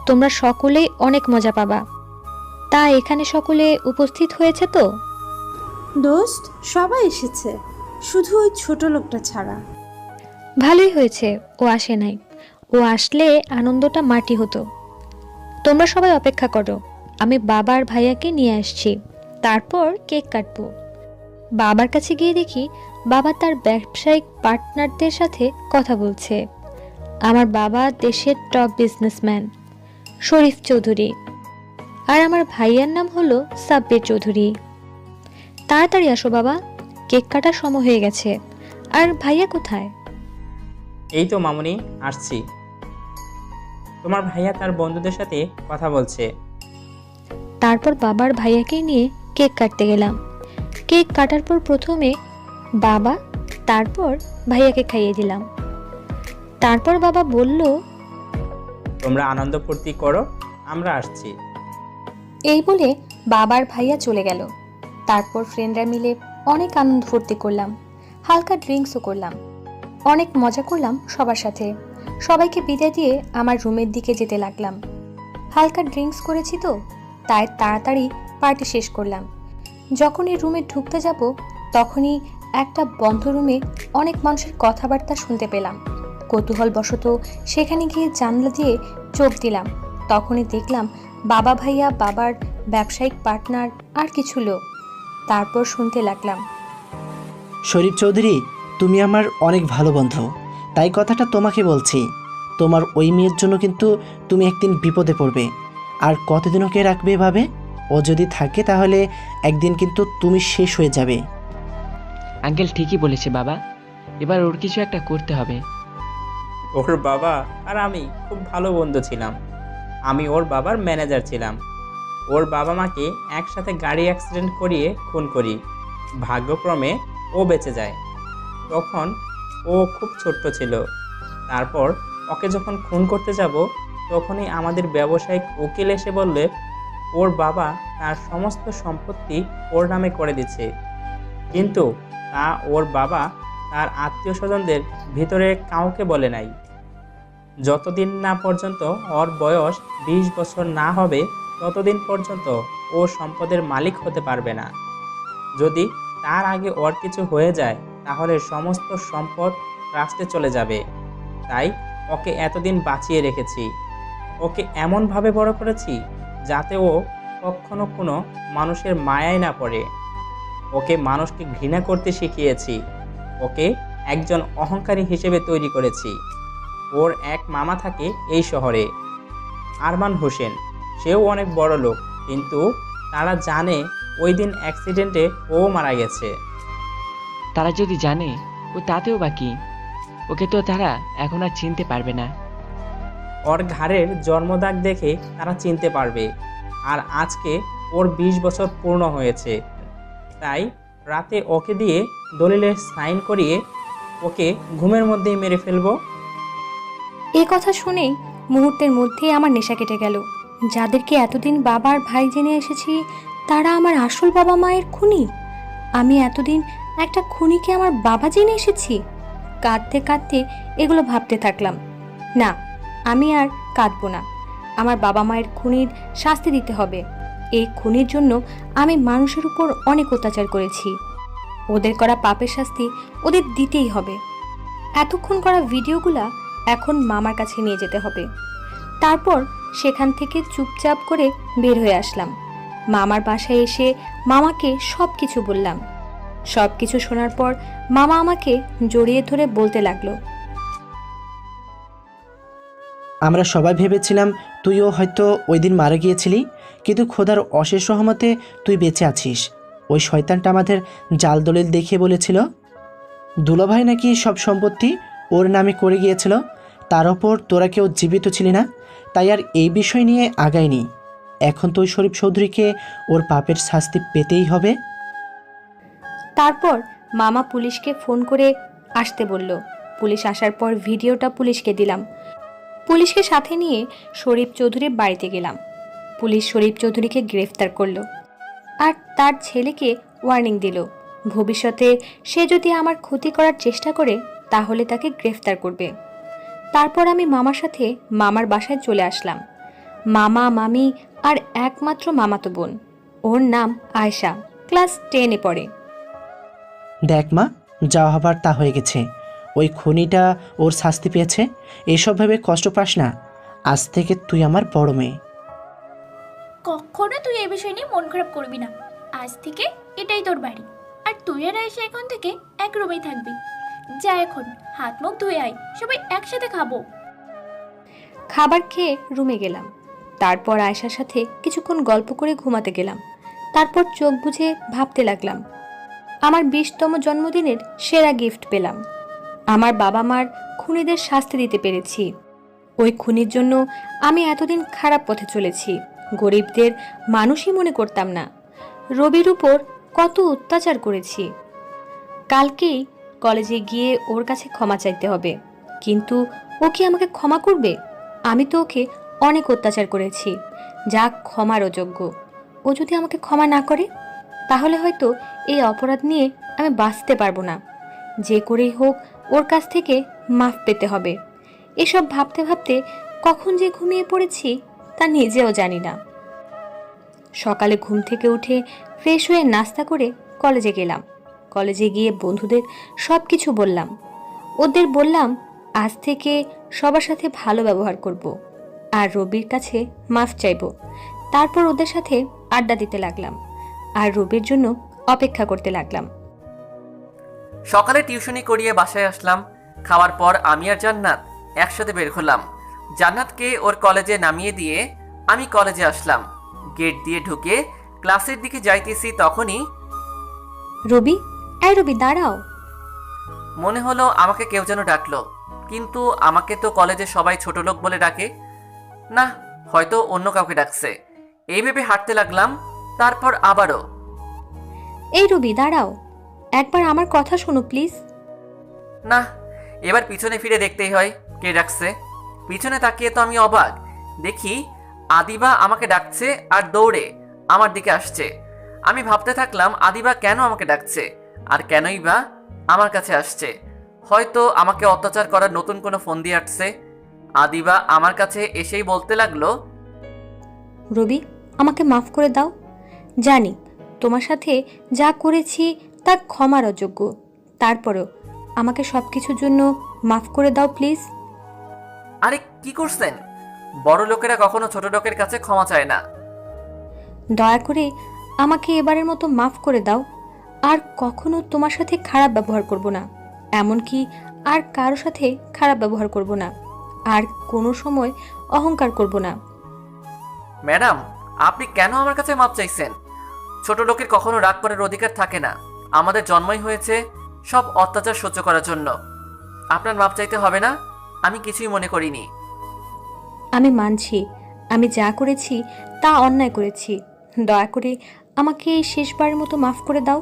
তোমরা সকলেই অনেক মজা পাবা। তা এখানে সকলে উপস্থিত হয়েছে তো? দোস্ত, সবাই এসেছে, শুধু ওই ছোট লোকটা ছাড়া। ভালোই হয়েছে ও আসে নাই। ও আসলে আনন্দটা মাটি হতো। তোমরা সবাই অপেক্ষা করো, আমি বাবা আর ভাইয়াকে নিয়ে আসছি, তারপর কেক কাটবো। বাবার কাছে গিয়ে দেখি বাবা তার ব্যবসায়িক পার্টনারদের সাথে কথা বলছে। আমার বাবা দেশের টপ বিজনেসম্যান শরীফ চৌধুরী, আর আমার ভাইয়ার নাম হলো সাব্বির চৌধুরী। তাড়াতাড়ি আসো বাবা, কেক কাটার সময় হয়ে গেছে। আর ভাইয়া কোথায়? এই তো মামুনি, আসছি। তোমার ভাইয়া তার বন্ধুদের সাথে কথা বলছে। তারপর বাবার ভাইয়াকে নিয়ে কেক কাটতে গেলাম। কেক কাটার পর প্রথমে বাবা, তারপর ভাইয়াকে খাইয়ে দিলাম। তারপর বাবা বলল, তোমরা আনন্দ ফুর্তি করো, আমরা আসছি। এই বলে বাবার ভাইয়া চলে গেল। তারপর ফ্রেন্ডরা মিলে অনেক আনন্দ ফুর্তি করলাম, হালকা ড্রিঙ্কসও করলাম, অনেক মজা করলাম সবার সাথে। সবাইকে বিদায় দিয়ে আমার রুমের দিকে যেতে লাগলাম। হালকা ড্রিঙ্কস করেছি তো, তাই তাড়াতাড়ি পার্টি শেষ করলাম। যখনই রুমে ঢুকতে যাব তখনই একটা বন্ধ রুমে অনেক মানুষের কথাবার্তা শুনতে পেলাম। কৌতূহলবশত সেখানে গিয়ে জানলা দিয়ে চোখ দিলাম। তখনই দেখলাম বাবা ভাইয়া, বাবার ব্যবসায়িক পার্টনার আর কিছু লোক। তারপর শুনতে লাগলাম, শরীফ চৌধুরী, তুমি আমার অনেক ভালো বন্ধু, তাই কথাটা তোমাকে বলছি। তোমার ওই মেয়ের জন্য কিন্তু তুমি একদিন বিপদে পড়বে। আর কতদিন ওকে রাখবে এভাবে? ও যদি থাকে তাহলে একদিন কিন্তু তুমি শেষ হয়ে যাবে। আঙ্কেল ঠিকই বলেছে বাবা, এবার ওর কিছু একটা করতে হবে। ওর বাবা আর আমি খুব ভালো বন্ধু ছিলাম। আমি ওর বাবার ম্যানেজার ছিলাম। ওর বাবা মাকে একসাথে গাড়ি অ্যাক্সিডেন্ট করিয়ে খুন করি। ভাগ্যক্রমে ও বেঁচে যায়। তখন ও খুব ছোট্ট ছিল। তারপর ওকে যখন খুন করতে যাব তখনই আমাদের ব্যবসায়িক উকিল এসে বললে ওর বাবা তার সমস্ত সম্পত্তি ওর নামে করে দিচ্ছে, কিন্তু তা ওর বাবা তার আত্মীয় স্বজনদের ভিতরে কাউকে বলে নাই। যতদিন না পর্যন্ত ওর বয়স 20 বছর না হবে ততদিন পর্যন্ত ও সম্পদের মালিক হতে পারবে না। যদি তার আগে ওর কিছু হয়ে যায় তাহলে সমস্ত সম্পদ ট্রাস্টে চলে যাবে। তাই ওকে এতদিন বাঁচিয়ে রেখেছি। ওকে এমনভাবে বড় করেছি যাতে ও কখনো কোনো মানুষের মায়ায় না পড়ে। ওকে মানুষকে ঘৃণা করতে শিখিয়েছি। ওকে একজন অহংকারী হিসেবে তৈরি করেছি। ওর এক মামা থাকে এই শহরে, আরমান হোসেন। সেও অনেক বড় লোক, কিন্তু তারা জানে ওই দিন অ্যাক্সিডেন্টে ও মারা গেছে। তারা যদি জানে ও তাতেও বাকি, ওকে তো তারা এখন আর চিনতে পারবে না। ওর ঘাড়ের জন্মদাগ দেখে তারা চিনতে পারবে। আর আজকে ওর 20 বছর পূর্ণ হয়েছে। তাই রাতে ওকে দিয়ে দলিলের সাইন করিয়ে ওকে ঘুমের মধ্যেই মেরে ফেলবো। এ কথা শুনেই মুহূর্তের মধ্যেই আমার নেশা কেটে গেল। যাদেরকে এতদিন বাবার ভাই জেনে এসেছি তারা আমার আসল বাবা মায়ের খুনি। আমি এতদিন একটা খুনিকে আমার বাবা জেনে এসেছি। কাঁদতে কাঁদতে এগুলো ভাবতে থাকলাম। না, আমি আর কাঁদবো না। আমার বাবা মায়ের খুনির শাস্তি দিতে হবে। এই খুনির জন্য আমি মানুষের উপর অনেক অত্যাচার করেছি। ওদের করা পাপের শাস্তি ওদের দিতেই হবে। এতক্ষণ করা ভিডিওগুলা এখন মামার কাছে নিয়ে যেতে হবে। তারপর সেখান থেকে চুপচাপ করে বের হয়ে আসলাম। মামার বাসায় এসে মামাকে সব কিছু বললাম। সব কিছু শোনার পর মামা আমাকে জড়িয়ে ধরে বলতে লাগলো, আমরা সবাই ভেবেছিলাম তুইও হয়তো ওই দিন মারা গিয়েছিলি, কিন্তু খোদার অশেষ রহমতে তুই বেঁচে আছিস। ওই শয়তানটা আমাদের জাল দলিল দেখিয়ে বলেছিল দুলাভাই নাকি সব সম্পত্তি ওর নামে করে গিয়েছিল। তার ওপর তোরা কেউ জীবিত ছিলি না, তাই আর এই বিষয় নিয়ে আগায়নি। এখন তো ওই শরীফ চৌধুরীকে ওর পাপের শাস্তি পেতেই হবে। তারপর মামা পুলিশকে ফোন করে আসতে বলল। পুলিশ আসার পর ভিডিওটা পুলিশকে দিলাম। পুলিশকে সাথে নিয়ে শরীফ চৌধুরীর বাড়িতে গেলাম। পুলিশ শরীফ চৌধুরীকে গ্রেফতার করলো আর তার ছেলেকে ওয়ার্নিং দিল, ভবিষ্যতে সে যদি আমার ক্ষতি করার চেষ্টা করে তাহলে তাকে গ্রেফতার করবে। তারপর আমি মামার সাথে মামার বাসায় চলে আসলাম। মামা, মামি আর একমাত্র মামাতো বোন, ওর নাম আয়েশা, ক্লাস 10-এ পড়ে। দেখ মা, যা হবার তা হয়ে গেছে। ওই খুনিটা ওর শাস্তি পেয়েছে। এসব ভেবে কষ্ট পাস না। আজ থেকে তুই আমার বড় মেয়ে। কখনো তুই এই বিষয় নিয়ে মন খারাপ করবি না। আজ থেকে এটাই তোর বাড়ি, আর তুই আর আয়সা এখন থেকে এক রুমেই থাকবি। যা এখন হাত মুখ ধুয়ে আয়, সবাই একসাথে খাবো। খাবার খেয়ে রুমে গেলাম। তারপর আয়েশার সাথে কিছুক্ষণ গল্প করে ঘুমাতে গেলাম। তারপর চোখ বুজে ভাবতে লাগলাম, আমার 20তম জন্মদিনের সেরা গিফট পেলাম। আমার বাবা মার খুনিদের শাস্তি দিতে পেরেছি। ওই খুনির জন্য আমি এতদিন খারাপ পথে চলেছি, গরিবদের মানুষই মনে করতাম না। রবির উপর কত অত্যাচার করেছি। কালকেই কলেজে গিয়ে ওর কাছে ক্ষমা চাইতে হবে, কিন্তু ও কি আমাকে ক্ষমা করবে? আমি তো ওকে অনেক অত্যাচার করেছি, যা ক্ষমার অযোগ্য। ও যদি আমাকে ক্ষমা না করে, তাহলে হয়তো এই অপরাধ নিয়ে আমি বাঁচতে পারবো না। যে করেই হোক ওর কাছ থেকে মাফ পেতে হবে। এসব ভাবতে ভাবতে কখন যে ঘুমিয়ে পড়েছি তা নিজেও জানি না। সকালে ঘুম থেকে উঠে ফ্রেশ হয়ে নাস্তা করে কলেজে গেলাম। কলেজে গিয়ে বন্ধুদের সব কিছু বললাম। ওদের বললাম আজ থেকে সবার সাথে ভালো ব্যবহার করব, আর রবির কাছে মাফ চাইব। তারপর ওদের সাথে আড্ডা দিতে লাগলাম আর রবির জন্য অপেক্ষা করতে লাগলাম। সকালে টিউশনি করিয়ে বাসায় আসলাম। খাওয়ার পর আমি আর জান্নাত একসাথে বের হলাম। জান্নাতকে ওর কলেজে নামিয়ে দিয়ে আমি কলেজে আসলাম। গেট দিয়ে ঢুকে ক্লাসের দিকে যাইতেছি, তখনই রবি, এই রবি দাঁড়াও। মনে হলো আমাকে কেউ যেন ডাকলো, কিন্তু আমাকে তো কলেজে সবাই ছোট লোক বলে ডাকে। না, হয়তো অন্য কাউকে ডাকছে, এই ভেবে হাঁটতে লাগলাম। তারপর আবারও, এই রবি দাঁড়াও, একবার আমার কথা শোনো প্লিজ। না, এবার পিছনে ফিরে দেখতেই হয় কে ডাকছে। পিছনে তাকিয়ে তো আমি অবাক, দেখি আদিবা আমাকে ডাকছে আর দৌড়ে আমার দিকে আসছে। আমি ভাবতে থাকলাম আদিবা কেন আমাকে ডাকছে, আর কেনই বা আমার কাছে আসছে। হয়তো আমাকে অত্যাচার করার নতুন কোনো ফোন দিয়ে আসছে। আদিবা আমার কাছে এসেই বলতে লাগলো, রবি, আমাকে মাফ করে দাও। জানি তোমার সাথে যা করেছি তা ক্ষমার অযোগ্য, তারপরেও আমাকে সব কিছুর জন্য মাফ করে দাও প্লিজ। আরে কি করছেন? বড় লোকেরা কখনো ছোট লোকের কাছে ক্ষমা চায় না। দয়া করে আমাকে এবারের মতো মাফ করে দাও। আর কখনো তোমার সাথে খারাপ ব্যবহার করব না, এমনকি আর কারো সাথে খারাপ ব্যবহার করব না, আর কোনো সময় অহংকার করব না। ম্যাডাম, আপনি কেন আমার কাছে মাপ চাইছেন? ছোট লোকের কখনো রাগ করার অধিকার থাকে না। আমাদের জন্মই হয়েছে সব অত্যাচার সহ্য করার জন্য। আপনার মাপ চাইতে হবে না, আমি কিছুই মনে করিনি। আমি মানছি আমি যা করেছি তা অন্যায় করেছি। দয়া করে আমাকে এই শেষবারের মতো মাফ করে দাও।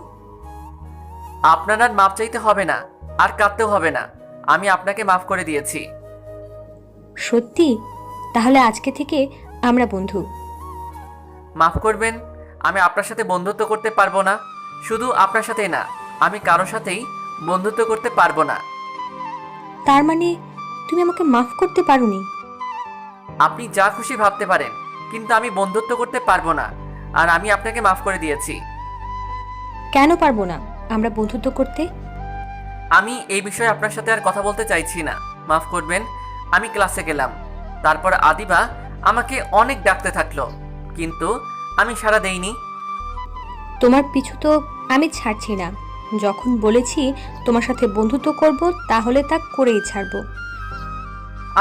আপনার আর মাপ চাইতে হবে না, আর কাঁদতেও হবে না। আমি আপনাকে মাফ করে দিয়েছি। সত্যি? তাহলে আজকে থেকে আমরা বন্ধু। মাফ করবেন, আমি আপনার সাথে বন্ধুত্ব করতে পারবো না। শুধু আপনার সাথেই না, আমি কারো সাথেই বন্ধুত্ব করতে পারবো না। তার মানে তুমি আমাকে মাফ করতে পারোনি? আপনি যা খুশি ভাবতে পারেন, কিন্তু আমি বন্ধুত্ব করতে পারবো না। আর আমি আপনাকে মাফ করে দিয়েছি। কেন পারবো না আমরা বন্ধুত্ব করতে? আমি এই বিষয়ে আপনার সাথে আর কথা বলতে চাইছি না। মাফ করবেন। আমি ক্লাসে গেলাম। তারপর আদিবা আমাকে অনেক ডাকতে থাকলো, কিন্তু আমি সাড়া দেইনি। তোমার পিছু তো আমি ছাড়ছি না। যখন বলেছি তোমার সাথে বন্ধুত্ব করব, তাহলে তা করেই ছাড়বো।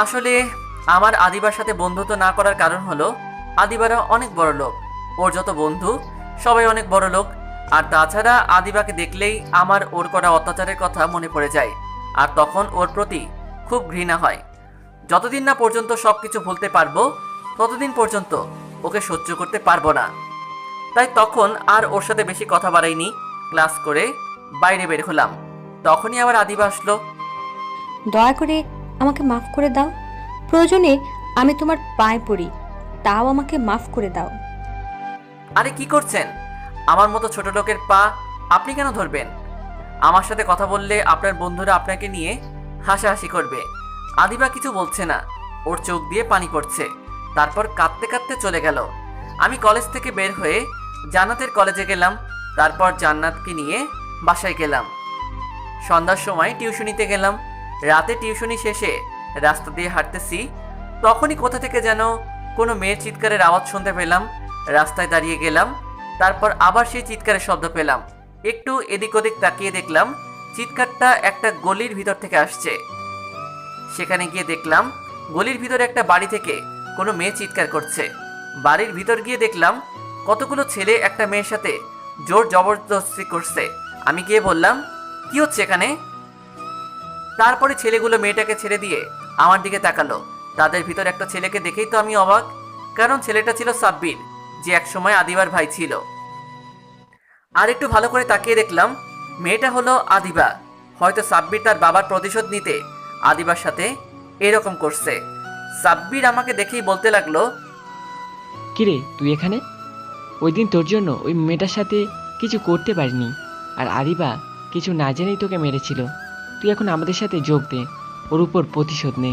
আসলে আমার আদিবার সাথে বন্ধুত্ব না করার কারণ হলো আদিবারা অনেক বড় লোক। ওর যত বন্ধু সবাই অনেক বড় লোক। আর তাছাড়া আদিবাকে দেখলেই আমার ওর করা অত্যাচারের কথা মনে পড়ে যায়, আর তখন ওর প্রতি খুব ঘৃণা হয়। যতদিন না পর্যন্ত সব কিছু ভুলতে পারবো, ততদিন পর্যন্ত ওকে সহ্য করতে পারবো না। তাই তখন আর ওর সাথে বেশি কথা বাড়াইনি। ক্লাস করে বাইরে বের হলাম, তখনই আবার আদিবা আসলো। দয়া করে আমাকে মাফ করে দাও। প্রয়োজনে আমি তোমার পায়ে পড়ি, তাও আমাকে মাফ করে দাও। আরে কি করছেন? আমার মতো ছোট লোকের পা আপনি কেন ধরবেন? আমার সাথে কথা বললে আপনার বন্ধুরা আপনাকে নিয়ে হাসাহাসি করবে। আদিবা কিছু বলছে না, ওর চোখ দিয়ে পানি পড়ছে। তারপর কাঁদতে কাঁদতে চলে গেল। আমি কলেজ থেকে বের হয়ে জান্নাতের কলেজে গেলাম। তারপর জান্নাতকে নিয়ে বাসায় গেলাম। সন্ধ্যার সময় টিউশনিতে গেলাম। রাতে টিউশনি শেষে রাস্তা দিয়ে হাঁটতেছি, তখনই কোথা থেকে যেন কোনো মেয়ের চিৎকারের আওয়াজ শুনতে পেলাম। রাস্তায় দাঁড়িয়ে গেলাম, তারপর আবার সেই চিৎকারের শব্দ পেলাম। একটু এদিক ওদিক তাকিয়ে দেখলাম চিৎকারটা একটা গলির ভিতর থেকে আসছে। সেখানে গিয়ে দেখলাম গলির ভিতরে একটা বাড়ি থেকে কোনো মেয়ে চিৎকার করছে। বাড়ির ভিতর গিয়ে দেখলাম কতগুলো ছেলে একটা মেয়ের সাথে জোর জবরদস্তি করছে। আমি গিয়ে বললাম, কি হচ্ছে এখানে? তারপরে ছেলেগুলো মেয়েটাকে ছেড়ে দিয়ে আমার দিকে তাকালো। তাদের ভিতর একটা ছেলেকে দেখেই তো আমি অবাক, কারণ ছেলেটা ছিল সাব্বির, যে একসময় আদিবার ভাই ছিল। আর একটু ভালো করে তাকিয়ে দেখলাম মেয়েটা হলো আদিবা। হয়তো সাব্বির তার বাবার প্রতিশোধ নিতে আদিবার সাথে এরকম করছে। সাব্বির আমাকে দেখেই বলতে লাগলো, কিরে তুই এখানে? ওই দিন তোর জন্য ওই মেয়েটার সাথে কিছু করতে পারিনি, আর আদিবা কিছু না জেনেই তোকে মেরেছিল। তুই এখন আমাদের সাথে যোগ দে, ওর উপর প্রতিশোধ নে।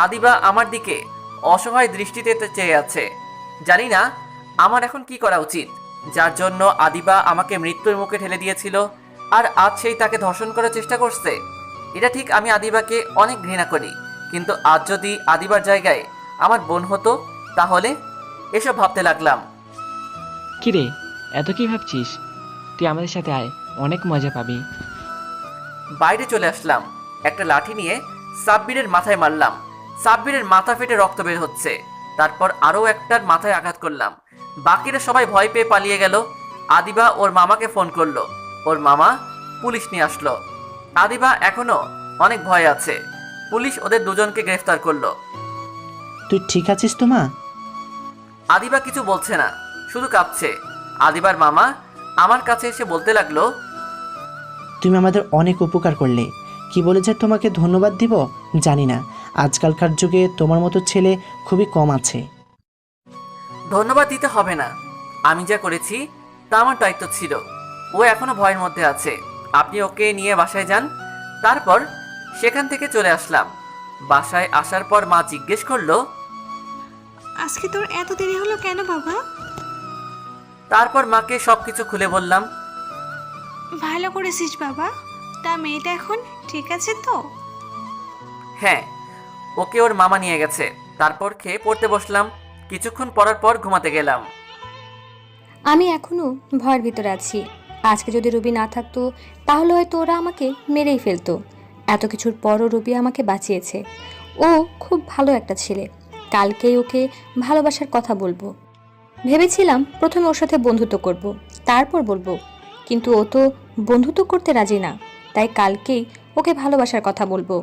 আদিবা আমার দিকে অসহায় দৃষ্টিতে চেয়ে আছে। জানি না আমার এখন কি করা উচিত, যার জন্য আদিবা আমাকে মৃত্যুর মুখে ঠেলে দিয়েছিল, আর আজ সেই তাকে ধর্ষণ করার চেষ্টা করছে। এটা ঠিক, আমি আদিবাকে অনেক ঘৃণা করি, কিন্তু আজ যদি আদিবার জায়গায় আমার বোন হতো তাহলে? এসব ভাবতে লাগলাম। কিরে এত কি ভাবছিস? তুই আমাদের সাথে আয়, অনেক মজা পাবি। বাইরে চলে আসলাম। একটা লাঠি নিয়ে সাব্বিরের মাথায় মারলাম। সাব্বিরের মাথা ফেটে রক্ত বের হচ্ছে। তারপর আরও একটার মাথায় আঘাত করলাম। বাকিরা সবাই ভয় পেয়ে পালিয়ে গেল। আদিবা ওর মামাকে ফোন করলো। ওর মামা পুলিশ নিয়ে আসলো। আদিবা এখনো অনেক ভয় আছে। পুলিশ ওদের দুজনকে গ্রেফতার করলো। তুই ঠিক আছিস তো মা? আদিবা কিছু বলছে না, শুধু কাঁপছে। আদিবার মামা আমার কাছে এসে বলতে লাগলো, তুমি আমাদের অনেক উপকার করলে। কি বলে যে তোমাকে ধন্যবাদ দিব জানি না। আজকালকার যুগে তোমার মতো ছেলে খুবই কম আছে। ধন্যবাদ দিতে হবে না, আমি যা করেছি তা আমার দায়িত্ব ছিল। ও এখনো ভয়ের মধ্যে আছে। আপনি ওকে নিয়ে বাসায় যান। তারপর সেখান থেকে চলে আসলাম। বাসায় আসার পর মা জিজ্ঞেস করলো, আজকে তোর এত দেরি হলো কেন বাবা? তারপর মাকে সবকিছু খুলে বললাম। ভালো করেছিস বাবা। তা মেয়েটা এখন ঠিক আছে তো? হ্যাঁ, ওকে ওর মামা নিয়ে গেছে। তারপর খেয়ে পড়তে বসলাম। কিছুক্ষণ পড়ার পর ঘুমাতে গেলাম। আমি এখনো ভয়ের ভিতরে আছি। আজকে যদি রবি না থাকতো তাহলে হয়তো ওরা আমাকে মেরেই ফেলতো। এত কিছুর পরও রবি আমাকে বাঁচিয়েছে। ও খুব ভালো একটা ছেলে। কালকেই ওকে ভালোবাসার কথা বলবো। ভেবেছিলাম প্রথমে ওর সাথে বন্ধুত্ব করব, তারপর বলবো, কিন্তু ও তো বন্ধুত্ব করতে রাজি না। তাই কালকেই ওকে ভালোবাসার কথা বলবো।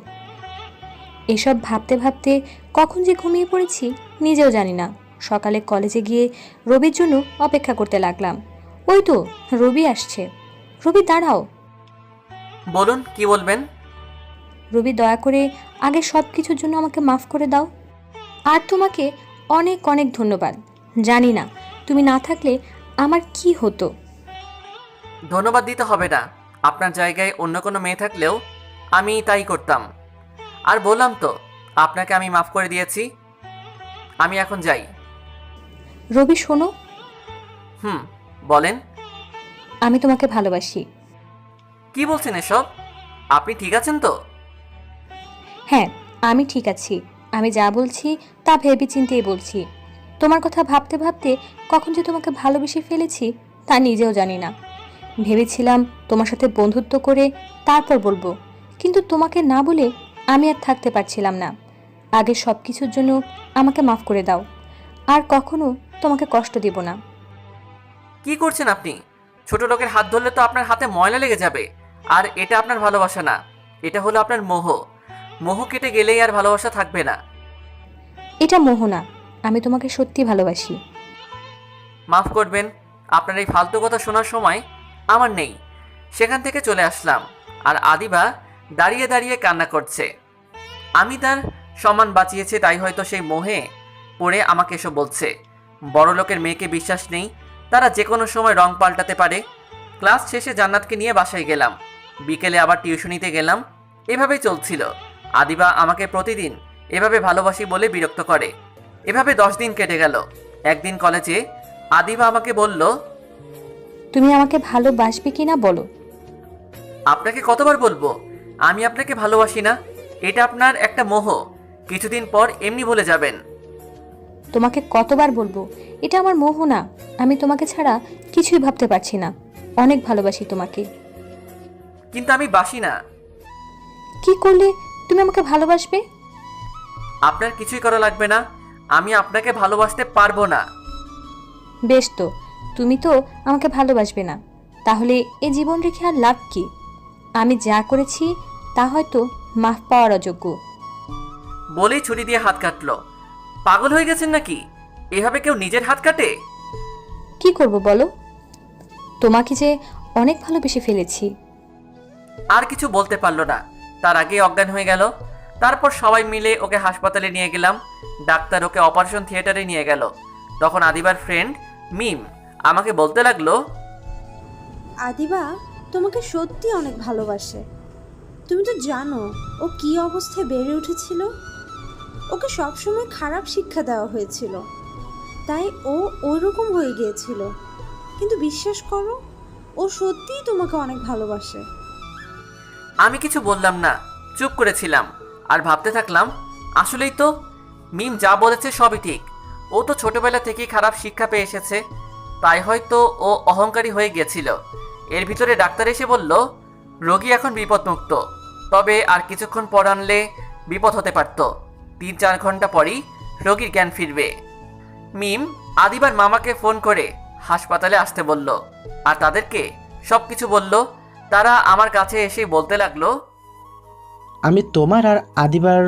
এসব ভাবতে ভাবতে কখন যে ঘুমিয়ে পড়েছি নিজেও জানি না। সকালে কলেজে গিয়ে রবির জন্য অপেক্ষা করতে লাগলাম। ওই তো রবি আসছে। রবি দাঁড়াও। বলুন, কি বলবেন? রবি দয়া করে আগে সব কিছুর জন্য আমাকে মাফ করে দাও। আর তোমাকে অনেক অনেক ধন্যবাদ। জানি না তুমি না থাকলে আমার কি হতো। ধন্যবাদ দিতে হবে না। আপনার জায়গায় অন্য কোনো মেয়ে থাকলেও আমি তাই করতাম। আর বললাম তো আপনাকে আমি মাফ করে দিয়েছি। আমি এখন যাই। রবি শোনো, বলেন। আমি তোমাকে ভালোবাসি। কি বলছেন এসব? আপনি ঠিক আছেন তো? হ্যাঁ, আমি ঠিক আছি। আমি যা বলছি তা ভেবে চিন্তেই বলছি। তোমার কথা ভাবতে ভাবতে কখন যে তোমাকে ভালোবেসে ফেলেছি তা নিজেও জানি না। ভেবেছিলাম তোমার সাথে বন্ধুত্ব করে তারপর বলবো, কিন্তু তোমাকে না বলে আমি আর থাকতে পারছিলাম না। আগে সব কিছুর জন্য আমাকে মাফ করে দাও। আর কখনো তোমাকে কষ্ট দেব না। কি করছেন আপনি? ছোট লোকের হাত ধরলে তো আপনার হাতে ময়লা লেগে যাবে। আর এটা আপনার ভালোবাসা না, এটা হলো আপনার মোহ। মোহ কেটে গেলেই আর ভালোবাসা থাকবে না। এটা মোহ না, আমি তোমাকে সত্যি ভালোবাসি। মাফ করবেন, আপনার এই ফালতু কথা শোনার সময় আমার নেই। সেখান থেকে চলে আসলাম। আর আদিবা দাঁড়িয়ে দাঁড়িয়ে কান্না করছে। আমি তার সম্মান বাঁচিয়েছি তাই হয়তো সেই মোহে পড়ে আমাকে এসব বলছে। বড় লোকের মেয়েকে বিশ্বাস নেই, তারা যে কোনো সময় রং পাল্টাতে পারে। ক্লাস শেষে জান্নাতকে নিয়ে বাসায় গেলাম। বিকেলে আবার টিউশনিতে গেলাম। এভাবেই চলছিল। আদিবা আমাকে প্রতিদিন এভাবে ভালোবাসি বলে বিরক্ত করে। এভাবে 10 দিন কেটে গেল। একদিন কলেজে আদিবা আমাকে বলল, তুমি আমাকে ভালোবাসবে কিনা বলো। আপনাকে কতবার বলবো আমি আপনাকে ভালোবাসি না? এটা আপনার একটা মোহ। কিছুদিন পর এমনি ভুলে যাবেন। তোমাকে কতবার বলবো এটা আমার মোহ না। আমি তোমাকে ছাড়া কিছুই ভাবতে পারছি না। অনেক ভালোবাসি তোমাকে। কিন্তু আমি বাসি না। কি করলে তুমি আমাকে ভালোবাসবে? আপনার কিছুই করা লাগবে না, আমি আপনাকে ভালোবাসতে পারবো না। বেশ, তো তুমি তো আমাকে ভালোবাসবে না, তাহলে এ জীবন রেখে আর লাভ কি? আমি যা করেছি তা হয়তো মাফ পাওয়ার অযোগ্য। বলেই ছুরি দিয়ে হাত কাটলো। পাগল হয়ে গেছেন নাকি? এভাবে কেউ নিজের হাত কাটে? কি করব বলো? তোমাকে যে অনেক ভালোবেসে ফেলেছি। আর কিছু বলতে পারলো না, তার আগে অজ্ঞান হয়ে গেল। তারপর সবাই মিলে ওকে হাসপাতালে নিয়ে গেলাম। ডাক্তার ওকে অপারেশন থিয়েটারে নিয়ে গেল। তখন আদিবার ফ্রেন্ড মিম আমাকে বলতে লাগলো, আদিবা তোমাকে সত্যি অনেক ভালোবাসে। তুমি তো জানো ও কী অবস্থায় বেড়ে উঠেছিল। ওকে সবসময় খারাপ শিক্ষা দেওয়া হয়েছিল, তাই ও ওইরকম হয়ে গিয়েছিল। কিন্তু বিশ্বাস করো, ও সত্যিই তোমাকে অনেক ভালোবাসে। আমি কিছু বললাম না, চুপ করেছিলাম আর ভাবতে থাকলাম, আসলেই তো মিম যা বলেছে সবই ঠিক। ও তো ছোটবেলা থেকেই খারাপ শিক্ষা পেয়ে এসেছে, তাই হয়তো ও অহংকারী হয়ে গিয়েছিল। এর ভিতরে ডাক্তার এসে বলল, রোগী এখন বিপদমুক্ত, তবে আর কিছুক্ষণ পর আনলে বিপদ হতে পারত। 3-4 ঘন্টা পরই রোগীর জ্ঞান ফিরবে। মিম আদিবার মামাকে ফোন করে হাসপাতালে আসতে বলল আর তাদেরকে সব কিছু বলল। তারা আমার কাছে এসে বলতে লাগলো, আমি তোমার আর আদিবার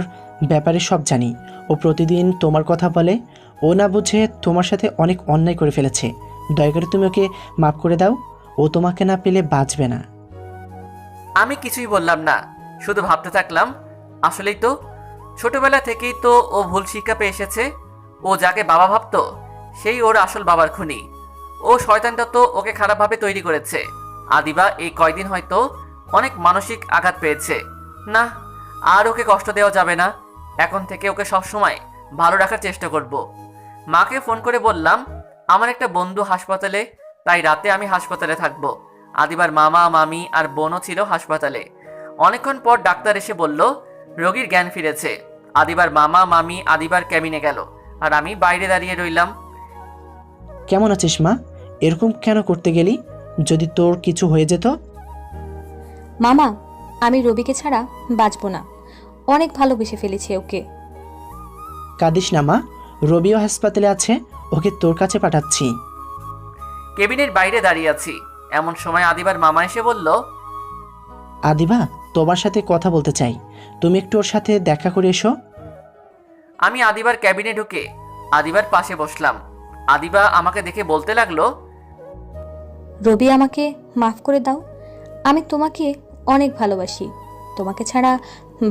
ব্যাপারে সব জানি। ও প্রতিদিন তোমার কথা বলে। ও না বুঝে তোমার সাথে অনেক অন্যায় করে ফেলেছে। দয়া করে তুমি ওকে মাফ করে দাও। ও তোমাকে না পেলে বাঁচবে না। আমি কিছুই বললাম না, শুধু ভাবতে থাকলাম, আসলেই তো ছোটবেলা থেকেই তো ও ভুল শিক্ষা পেয়ে এসেছে। ও যাকে বাবা ভাবতো সেই ওর আসল বাবার খুনি। ও শয়তানটা তো ওকে খারাপভাবে তৈরি করেছে। আদিবা এই কয়দিন হয়তো অনেক মানসিক আঘাত পেয়েছে। না, আর ওকে কষ্ট দেওয়া যাবে না। এখন থেকে ওকে সবসময় ভালো রাখার চেষ্টা করব। মাকে ফোন করে বললাম আমার একটা বন্ধু হাসপাতালে, তাই রাতে আমি হাসপাতালে থাকব। আদিবার মামা মামি আর বোনও ছিল হাসপাতালে। অনেকক্ষণ পর ডাক্তার এসে বলল, রোগীর জ্ঞান ফিরেছে। আদিবার মামা মামি আদিবার ক্যাবিনে গেল আর আমি বাইরে দাঁড়িয়ে রইলাম। কেমন আছিস মা? এরকম কেন করতে গেলি? যদি তোর কিছু হয়ে যেত? মামা, আমি রবিকে ছাড়া বাঁচব না। অনেক ভালোবেসে ফেলেছি ওকে। কাঁদিস না মা, রবিও হাসপাতালে আছে। ওকে তোর কাছে পাঠাচ্ছি। কেবিনের বাইরে দাঁড়িয়ে আছি, এমন সময় আদিবার মামা এসে বলল, আদিবা তোমার সাথে কথা বলতে চাই, তুমি একটু ওর সাথে দেখা করে এসো। আমি আদিবার ক্যাবিনে ঢুকে আদিবার পাশে বসলাম। আদিবা আমাকে দেখে বলতে লাগলো, রবি, আমাকে মাফ করে দাও। আমি তোমাকে অনেক ভালোবাসি। তোমাকে ছাড়া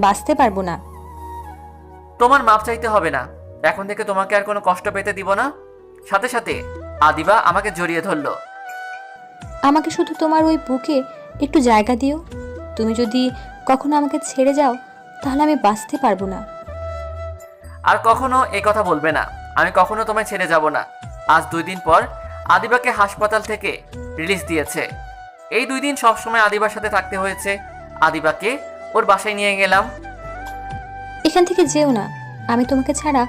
বাঁচতে পারবো না। তোমার মাপ চাইতে হবে না, এখন থেকে তোমাকে আর কোনো কষ্ট পেতে দিব না। সাথে সাথে আদিবা আমাকে জড়িয়ে ধরলো। আমাকে শুধু তোমার ওই বুকে একটু জায়গা দিও। তুমি যদি কখনো আমাকে ছেড়ে যাও তাহলে আমি বাঁচতে পারবো না। আর কখনো এই কথা বলবে না, আমি কখনো তোমায় ছেড়ে যাব না। আজ 2 দিন পর আদিবাকে হাসপাতাল থেকে রিলিজ দিয়েছে। এই 2 দিন সবসময় আদিবার সাথে থাকতে হয়েছে। আদিবাকে ওর বাসায় নিয়ে গেলাম। এখান থেকে যেও না, আমি তোমাকে ছাড়া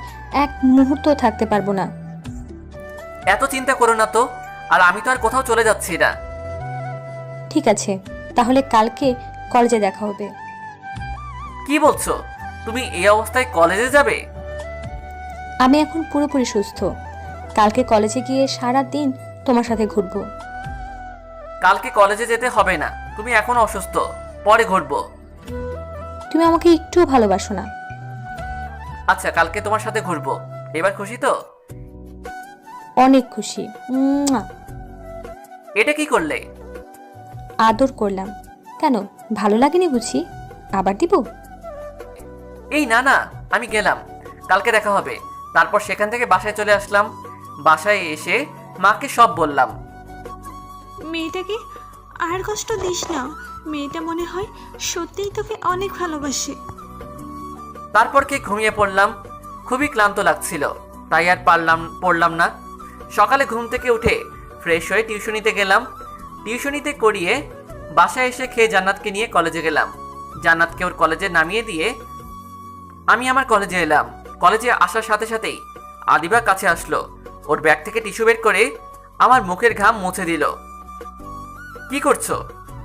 এক মুহূর্তও থাকতে পারবো না। এত চিন্তা করো না তো, আর আমি তো আর কোথাও চলে যাচ্ছি না। ঠিক আছে, তাহলে কালকে কলেজে দেখা হবে। কি বলছো? তুমি এই অবস্থায় কলেজে যাবে? আমি এখন পুরোপুরি সুস্থ। কালকে কলেজে গিয়ে সারা দিন তোমার সাথে ঘুরবো। কালকে কলেজে যেতে হবে না, তুমি এখন অসুস্থ, পরে ঘুরবো। তুমি আমাকে একটুও ভালোবাসো না। আচ্ছা, কালকে তোমার সাথে ঘুরবো। এবার খুশি তো? অনেক খুশি। মুয়া। এটা কি করলে? আদর করলাম। কেন, ভালো লাগেনি বুঝি? আবার দিব? এই না না, আমি গেলাম, কালকে দেখা হবে। তারপর সেখান থেকে বাসায় চলে আসলাম। বাসায় এসে মাকে সব বললাম। মেয়েটাকে আর কষ্ট দিস না, মেয়েটা মনে হয় সত্যিই তোকে অনেক ভালোবাসে। তারপর কে ঘুমিয়ে পড়লাম। খুবই ক্লান্ত লাগছিল, তাই আর পড়লাম না। সকালে ঘুম থেকে উঠে ফ্রেশ হয়ে টিউশনিতে গেলাম। টিউশনিতে করিয়ে বাসায় এসে খেয়ে জান্নাতকে নিয়ে কলেজে গেলাম। জান্নাতকে ওর কলেজে নামিয়ে দিয়ে আমি আমার কলেজে এলাম। কলেজে আসার সাথে সাথেই আদিবা কাছে আসলো। ওর ব্যাগ থেকে টিস্যু বের করে আমার মুখের ঘাম মুছে দিল। কি করছো?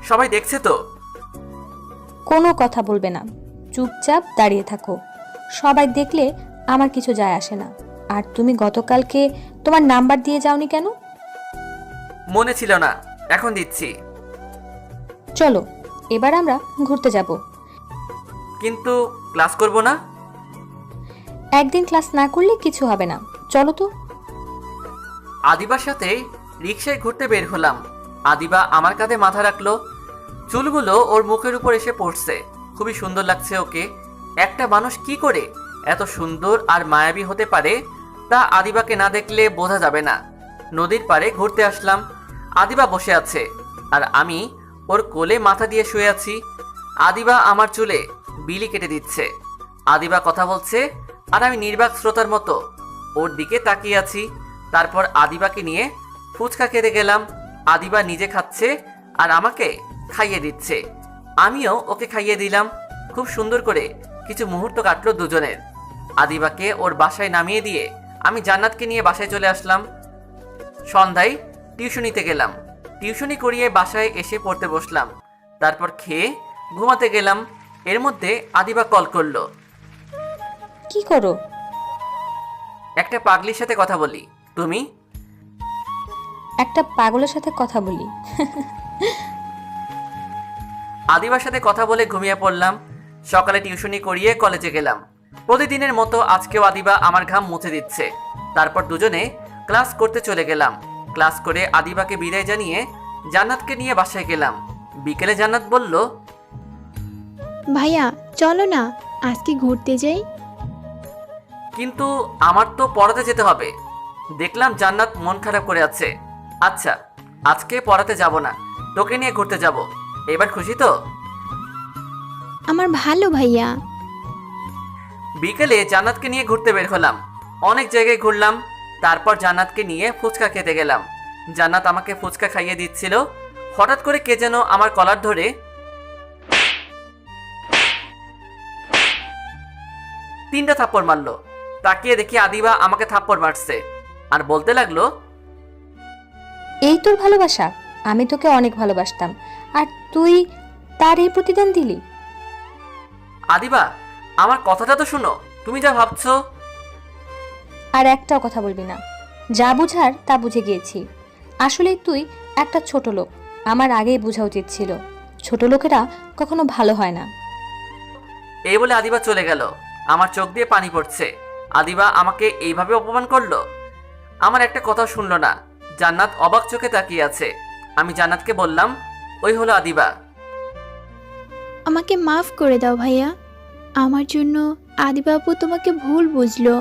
সবাই দেখছে তো। কোনো কথা বলবে না, চুপচাপ দাঁড়িয়ে থাকো। সবাই দেখলে আমার কিছু যায় আসে না। আর তুমি গতকালকে তোমার নাম্বার দিয়ে যাওনি কেন? মনে ছিল না, এখন দিচ্ছি। চলো এবার আমরা ঘুরতে যাব। কিন্তু ক্লাস করব না। একদিন ক্লাস না করলে কিছু হবে না, চলো তো। আদিবার সাথে রিকশায় ঘুরতে বের হলাম। আদিবা আমার কাঁধে মাথা রাখলো, চুলগুলো ওর মুখের উপর এসে পড়ছে। খুবই সুন্দর লাগছে ওকে। একটা মানুষ কি করে এত সুন্দর আর মায়াবী হতে পারে তা আদিবাকে না দেখলে বোঝা যাবে না। নদীর পাড়ে ঘুরতে আসলাম। আদিবা বসে আছে আর আমি ওর কোলে মাথা দিয়ে শুয়ে আছি। আদিবা আমার চুলে বিলি কেটে দিচ্ছে। আদিবা কথা বলছে আর আমি নির্বাক শ্রোতার মতো ওর দিকে তাকিয়ে আছি। তারপর আদিবাকে নিয়ে ফুচকা খেতে গেলাম। আদিবা নিজে খাচ্ছে আর আমাকে খাইয়ে দিচ্ছে। আমিও ওকে খাইয়ে দিলাম। খুব সুন্দর করে কিছু মুহূর্ত কাটলো দুজনের। আদিবাকে ওর বাসায় নামিয়ে দিয়ে আমি জান্নাতকে নিয়ে বাসায় চলে আসলাম। সন্ধ্যায় টিউশনিতে গেলাম। টিউশনি করিয়ে বাসায় এসে পড়তে বসলাম। তারপর খেয়ে ঘুমাতে গেলাম। এর মধ্যে আদিবা কল করলো। কি করো? একটা পাগলির সাথে কথা বলি। তুমি? একটা পাগলের সাথে কথা বলি? আদিবার সাথে কথা বলে ঘুমিয়ে পড়লাম। সকালে টিউশনি করিয়ে কলেজে গেলাম। প্রতিদিনের মতো আজকেও আদিবা আমার ঘাম মুছে দিচ্ছে। তারপর দুজনে ক্লাস করতে চলে গেলাম। ক্লাস করে আদিবাকে বিদায় জানিয়ে জান্নাতকে নিয়ে বাসায় গেলাম। বিকেলে জান্নাত বলল, ভাইয়া চলো না আজকে ঘুরতে যাই। কিন্তু আমার তো পড়াতে যেতে হবে। দেখলাম জান্নাত মন খারাপ করে আছে। আচ্ছা, আজকে পড়াতে যাব না, তোকে নিয়ে ঘুরতে যাব। এবার খুশি তো? আমার ভালো ভাইয়া। বিকেলে জান্নাতকে নিয়ে ঘুরতে বের হলাম। অনেক জায়গায় ঘুরলাম। তারপর জান্নাতকে নিয়ে ফুচকা খেতে গেলাম। জান্নাত আমাকে ফুচকা খাইয়ে দিচ্ছিল। হঠাৎ করে কে যেন আমার কলার ধরে 3টা থাপ্পড় মারলো। তাকিয়ে দেখি আদিবা আমাকে থাপ্পড় মারছে আর বলতে লাগলো, এই তোর ভালোবাসা? আমি তোকে অনেক ভালোবাসতাম আর তুই তার এই প্রতিদান দিলি? আদিবা আমার কথাটা তো শুনো। তুমি যা ভাবছো। আর একটাও কথা বলবি না। যা বুঝার তা বুঝে গিয়েছি। আসলে তুই একটা ছোট লোক। আমার আগেই বোঝা উচিত ছিল। ছোট লোকেরা কখনো ভালো হয় না। এই বলে আদিবা চলে গেল। আমার চোখ দিয়ে পানি পড়ছে। আদিবা আমাকে এইভাবে অপমান করলো। আমার একটা কথা শুনলো না। জান্নাত অবাক চোখে তাকিয়ে আছে। আমি জান্নাতকে বললাম, ওই হলো আদিবা। আমাকে মাফ করে দাও ভাইয়া। আমার জন্য আদিবাবু তোমাকে ভুল বুঝলো।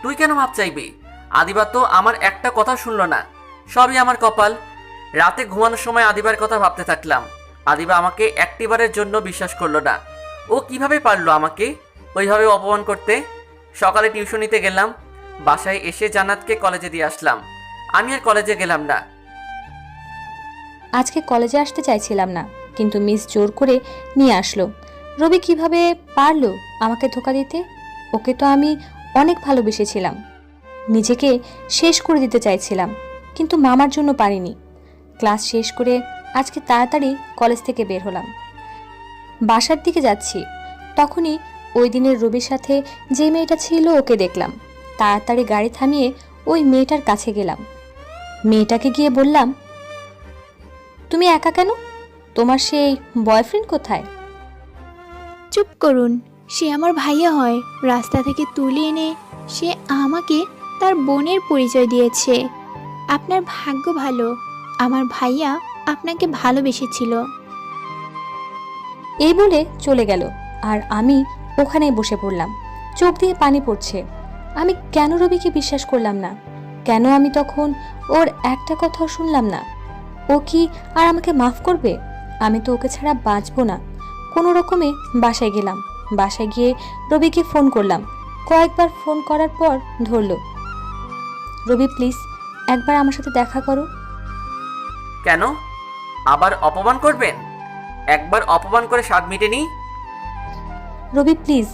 তুই কেন মাপ চাইবি? আদিবা তো আমার একটা কথা শুনলো না। সবই আমার কপাল। রাতে ঘুমানোর সময় আদিবার কথা ভাবতে থাকলাম। আদিবা আমাকে একটিবারের জন্য বিশ্বাস করলো না। ও কিভাবে পারলো আমাকে ওইভাবে অপমান করতে? সকালে টিউশনিতে গেলাম। বাসায় এসে জান্নাতকে কলেজে দিয়ে আসলাম। আমি আর কলেজে গেলাম না। আজকে কলেজে আসতে চাইছিলাম না, কিন্তু মিস জোর করে নিয়ে আসলো। রবি কিভাবে পারলো আমাকে ধোকা দিতে? ওকে তো আমি অনেক ভালোবেসেছিলাম। নিজেকে শেষ করে দিতে চাইছিলাম, কিন্তু মামার জন্য পারিনি। ক্লাস শেষ করে আজকে তাড়াতাড়ি কলেজ থেকে বের হলাম। বাসার দিকে যাচ্ছি, তখনই ওই দিনের রবির সাথে যে মেয়েটা ছিল ওকে দেখলাম। তাড়াতাড়ি গাড়ি থামিয়ে ওই মেয়েটার কাছে গেলাম। মেয়েটাকে গিয়ে বললাম, তুমি একা কেন? তোমার সেই বয়ফ্রেন্ড কোথায়? চুপ করুন, সে আমার ভাইয়া হয়। রাস্তা থেকে তুলে এনে সে আমাকে তার বোনের পরিচয় দিয়েছে। আপনার ভাগ্য ভালো, আমার ভাইয়া আপনাকে ভালোবেসেছিল। এই বলে চলে গেল আর আমি ওখানেই বসে পড়লাম। চোখ দিয়ে পানি পড়ছে। আমি কেন রবিকে বিশ্বাস করলাম না? কেন আমি তখন ওর একটা কথাও শুনলাম না? ও কি আর আমাকে মাফ করবে? আমি তো ওকে ছাড়া বাঁচবো না। কোনো রকমে বাসায় গেলাম। বাসায় গিয়ে রবিকে ফোন করলাম। কয়েকবার ফোন করার পর ধরলো। রবি প্লিজ একবার আমার সাথে দেখা করো। কেন? আবার অপমান করবেন? একবার অপমান করে স্বাদ মিটেনি। রবি প্লিজ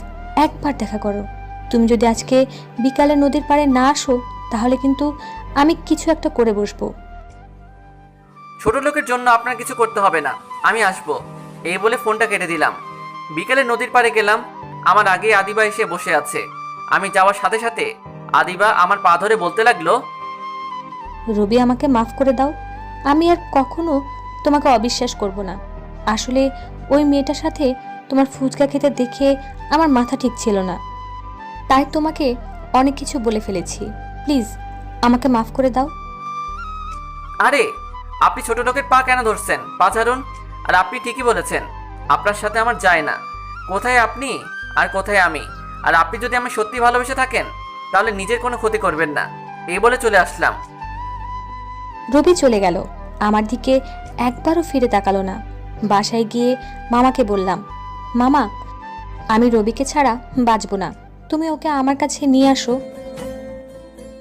একবার দেখা করো। তুমি যদি আজকে বিকালে নদীর পাড়ে না আসো তাহলে কিন্তু আমি কিছু একটা করে বসবো। ছোট লোকের জন্য আপনার কিছু করতে হবে না, আমি আসবো। এই বলে ফোনটা কেটে দিলাম। বিকেলে নদীর পাড়ে গেলাম। আমার আগে আদিবা এসে বসে আছে। আমি যাওয়ার সাথে সাথে আদিবা আমার পা ধরে বলতে লাগলো, রবি, আমাকে মাফ করে দাও। আমি আর কখনো তোমাকে অবিশ্বাস করব না। আসলে ওই মেয়েটার সাথে তোমার ফুচকা খেতে দেখে আমার মাথা ঠিক ছিল না, তাই তোমাকে অনেক কিছু বলে ফেলেছি। প্লিজ আমাকে মাফ করে দাও। আরে আপনি ছোট লোকের পা কেন ধরছেন? পা ছাড়ুন। আর আপনি ঠিকই বলেছেন, আপনার সাথে আমার যায় না। কোথায় আপনি আর কোথায় আমি? আর আপনি যদি আমি সত্যি ভালোবেসে থাকেন তাহলে নিজের কোনো ক্ষতি করবেন না। এই বলে চলে আসলাম। রবি চলে গেল, আমার দিকে একবারও ফিরে তাকালো না। বাসায় গিয়ে মামাকে বললাম, মামা, আমি রবিকে ছাড়া বাঁচব না, তুমি ওকে আমার কাছে নিয়ে আসো।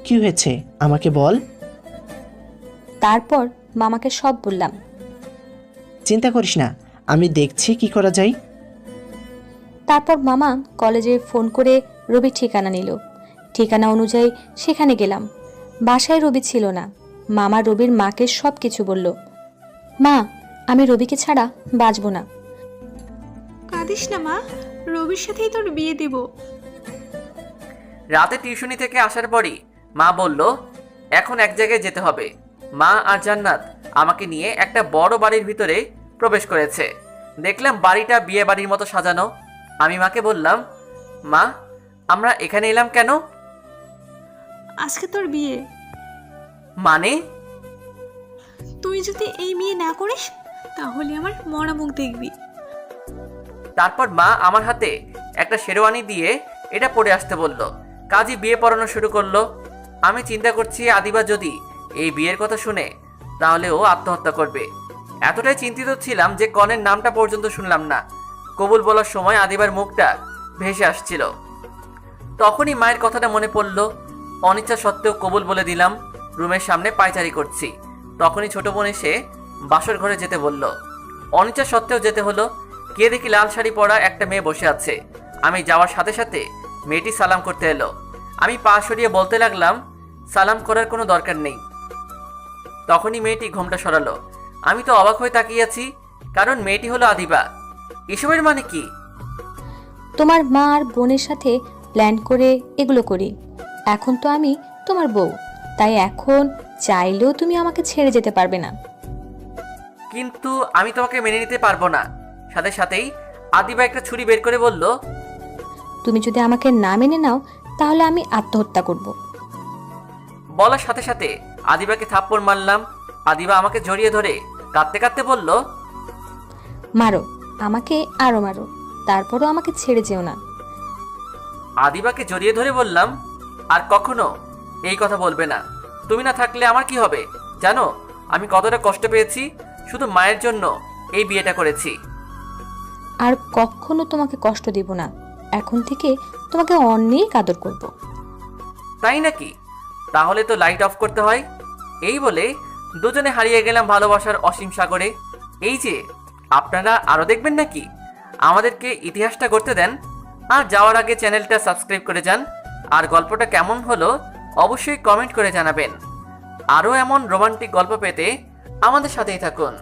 কি হয়েছে আমাকে বল। তারপর মামাকে সব বললাম। চিন্তা করিস না, আমি দেখছি কি করা যায়। তারপর মামা কলেজে ফোন করে রবির ঠিকানা নিল। ঠিকানা অনুযায়ী সেখানে গেলাম। বাসায় রবি ছিল না। মামা রবির মাকে সব কিছু বলল। মা, আমি রবিকে ছাড়া বাঁচব না। কাঁদিস না মা, রবির সাথেই তোর বিয়ে দেব। রাতে টিউশনি থেকে আসার পরই মা বলল, এখন এক জায়গায় যেতে হবে। মা আর জান্নাত আমাকে নিয়ে একটা বড় বাড়ির ভিতরে প্রবেশ করেছে। দেখলাম বাড়িটা বিয়ে বাড়ির মতো সাজানো। আমি মাকে বললাম, মা, আমরা এখানে এলাম কেন? আজকে তোর বিয়ে। মানে? তুই যদি এই বিয়ে না করিস তাহলে আমার মরা মুখ দেখবি। তারপর মা আমার হাতে একটা শেরওয়ানি দিয়ে এটা পরে আসতে বলল। কাজী বিয়ে পড়ানো শুরু করলো। আমি চিন্তা করছি আদিবা যদি এই বিয়ের কথা শুনে তাহলে ও আত্মহত্যা করবে। এতটাই চিন্তিত ছিলাম যে কনের নামটা পর্যন্ত শুনলাম না। কবুল বলার সময় আদিবার মুখটা ভেসে আসছিল। তখনই মায়ের কথাটা মনে পড়ল। অনিচ্ছা সত্ত্বেও কবুল বলে দিলাম। রুমের সামনে পায়চারি করছি, তখনই ছোট বোন এসে বাসর ঘরে যেতে বলল। অনিচ্ছা সত্ত্বেও যেতে হলো। গিয়ে দেখি লাল শাড়ি পরা একটা মেয়ে বসে আছে। আমি যাওয়ার সাথে সাথে মেয়েটি সালাম করতে এলো। আমি পা সরিয়ে বলতে লাগলাম, সালাম করার কোনো দরকার নেই। তখনই মেয়েটি ঘোমটা সরালো। আমি তো অবাক হয়ে তাকিয়ে আছি, কারণ মেয়েটি হলো আদিবা। এসবের মানে কি? তোমার মা আর বোনের সাথে প্ল্যান করে এগুলো করি। এখন তো আমি তোমার বউ, তাই এখন চাইলেও তুমি আমাকে ছেড়ে যেতে পারবে না। কিন্তু আমি তোমাকে মেনে নিতে পারবো না। সাথে সাথেই আদিবা একটা ছুরি বের করে বলল, তুমি যদি আমাকে না মেনে নাও তাহলে আমি আত্মহত্যা করব। বলার সাথে সাথে আদিবাকে থাপ্পড় মারলাম। আদিবা আমাকে জড়িয়ে ধরে কাঁদতে কাঁদতে বলল, মারো, আমাকে আরো মারো, তারপরও আমাকে ছেড়ে যেও না। আদিবাকে জড়িয়ে ধরে বললাম, আর কখনো এই কথা বলবে না। তুমি না থাকলে আমার কি হবে জানো? আমি কতটা কষ্ট পেয়েছি, শুধু মায়ের জন্য এই বিয়েটা করেছি। আর কখনো তোমাকে কষ্ট দিব না। এখন থেকে তোমাকে অনেক আদর করব। তাই নাকি? তাহলে তো লাইট অফ করতে হয়। এই বলে দুজনে হারিয়ে গেলাম ভালোবাসার অসীম সাগরে। এই যে, আপনারা আরও দেখবেন নাকি? আমাদেরকে ইতিহাসটা করতে দেন। আর যাওয়ার আগে চ্যানেলটা সাবস্ক্রাইব করে যান। আর গল্পটা কেমন হলো অবশ্যই কমেন্ট করে জানাবেন। আরও এমন রোমান্টিক গল্প পেতে আমাদের সাথেই থাকুন।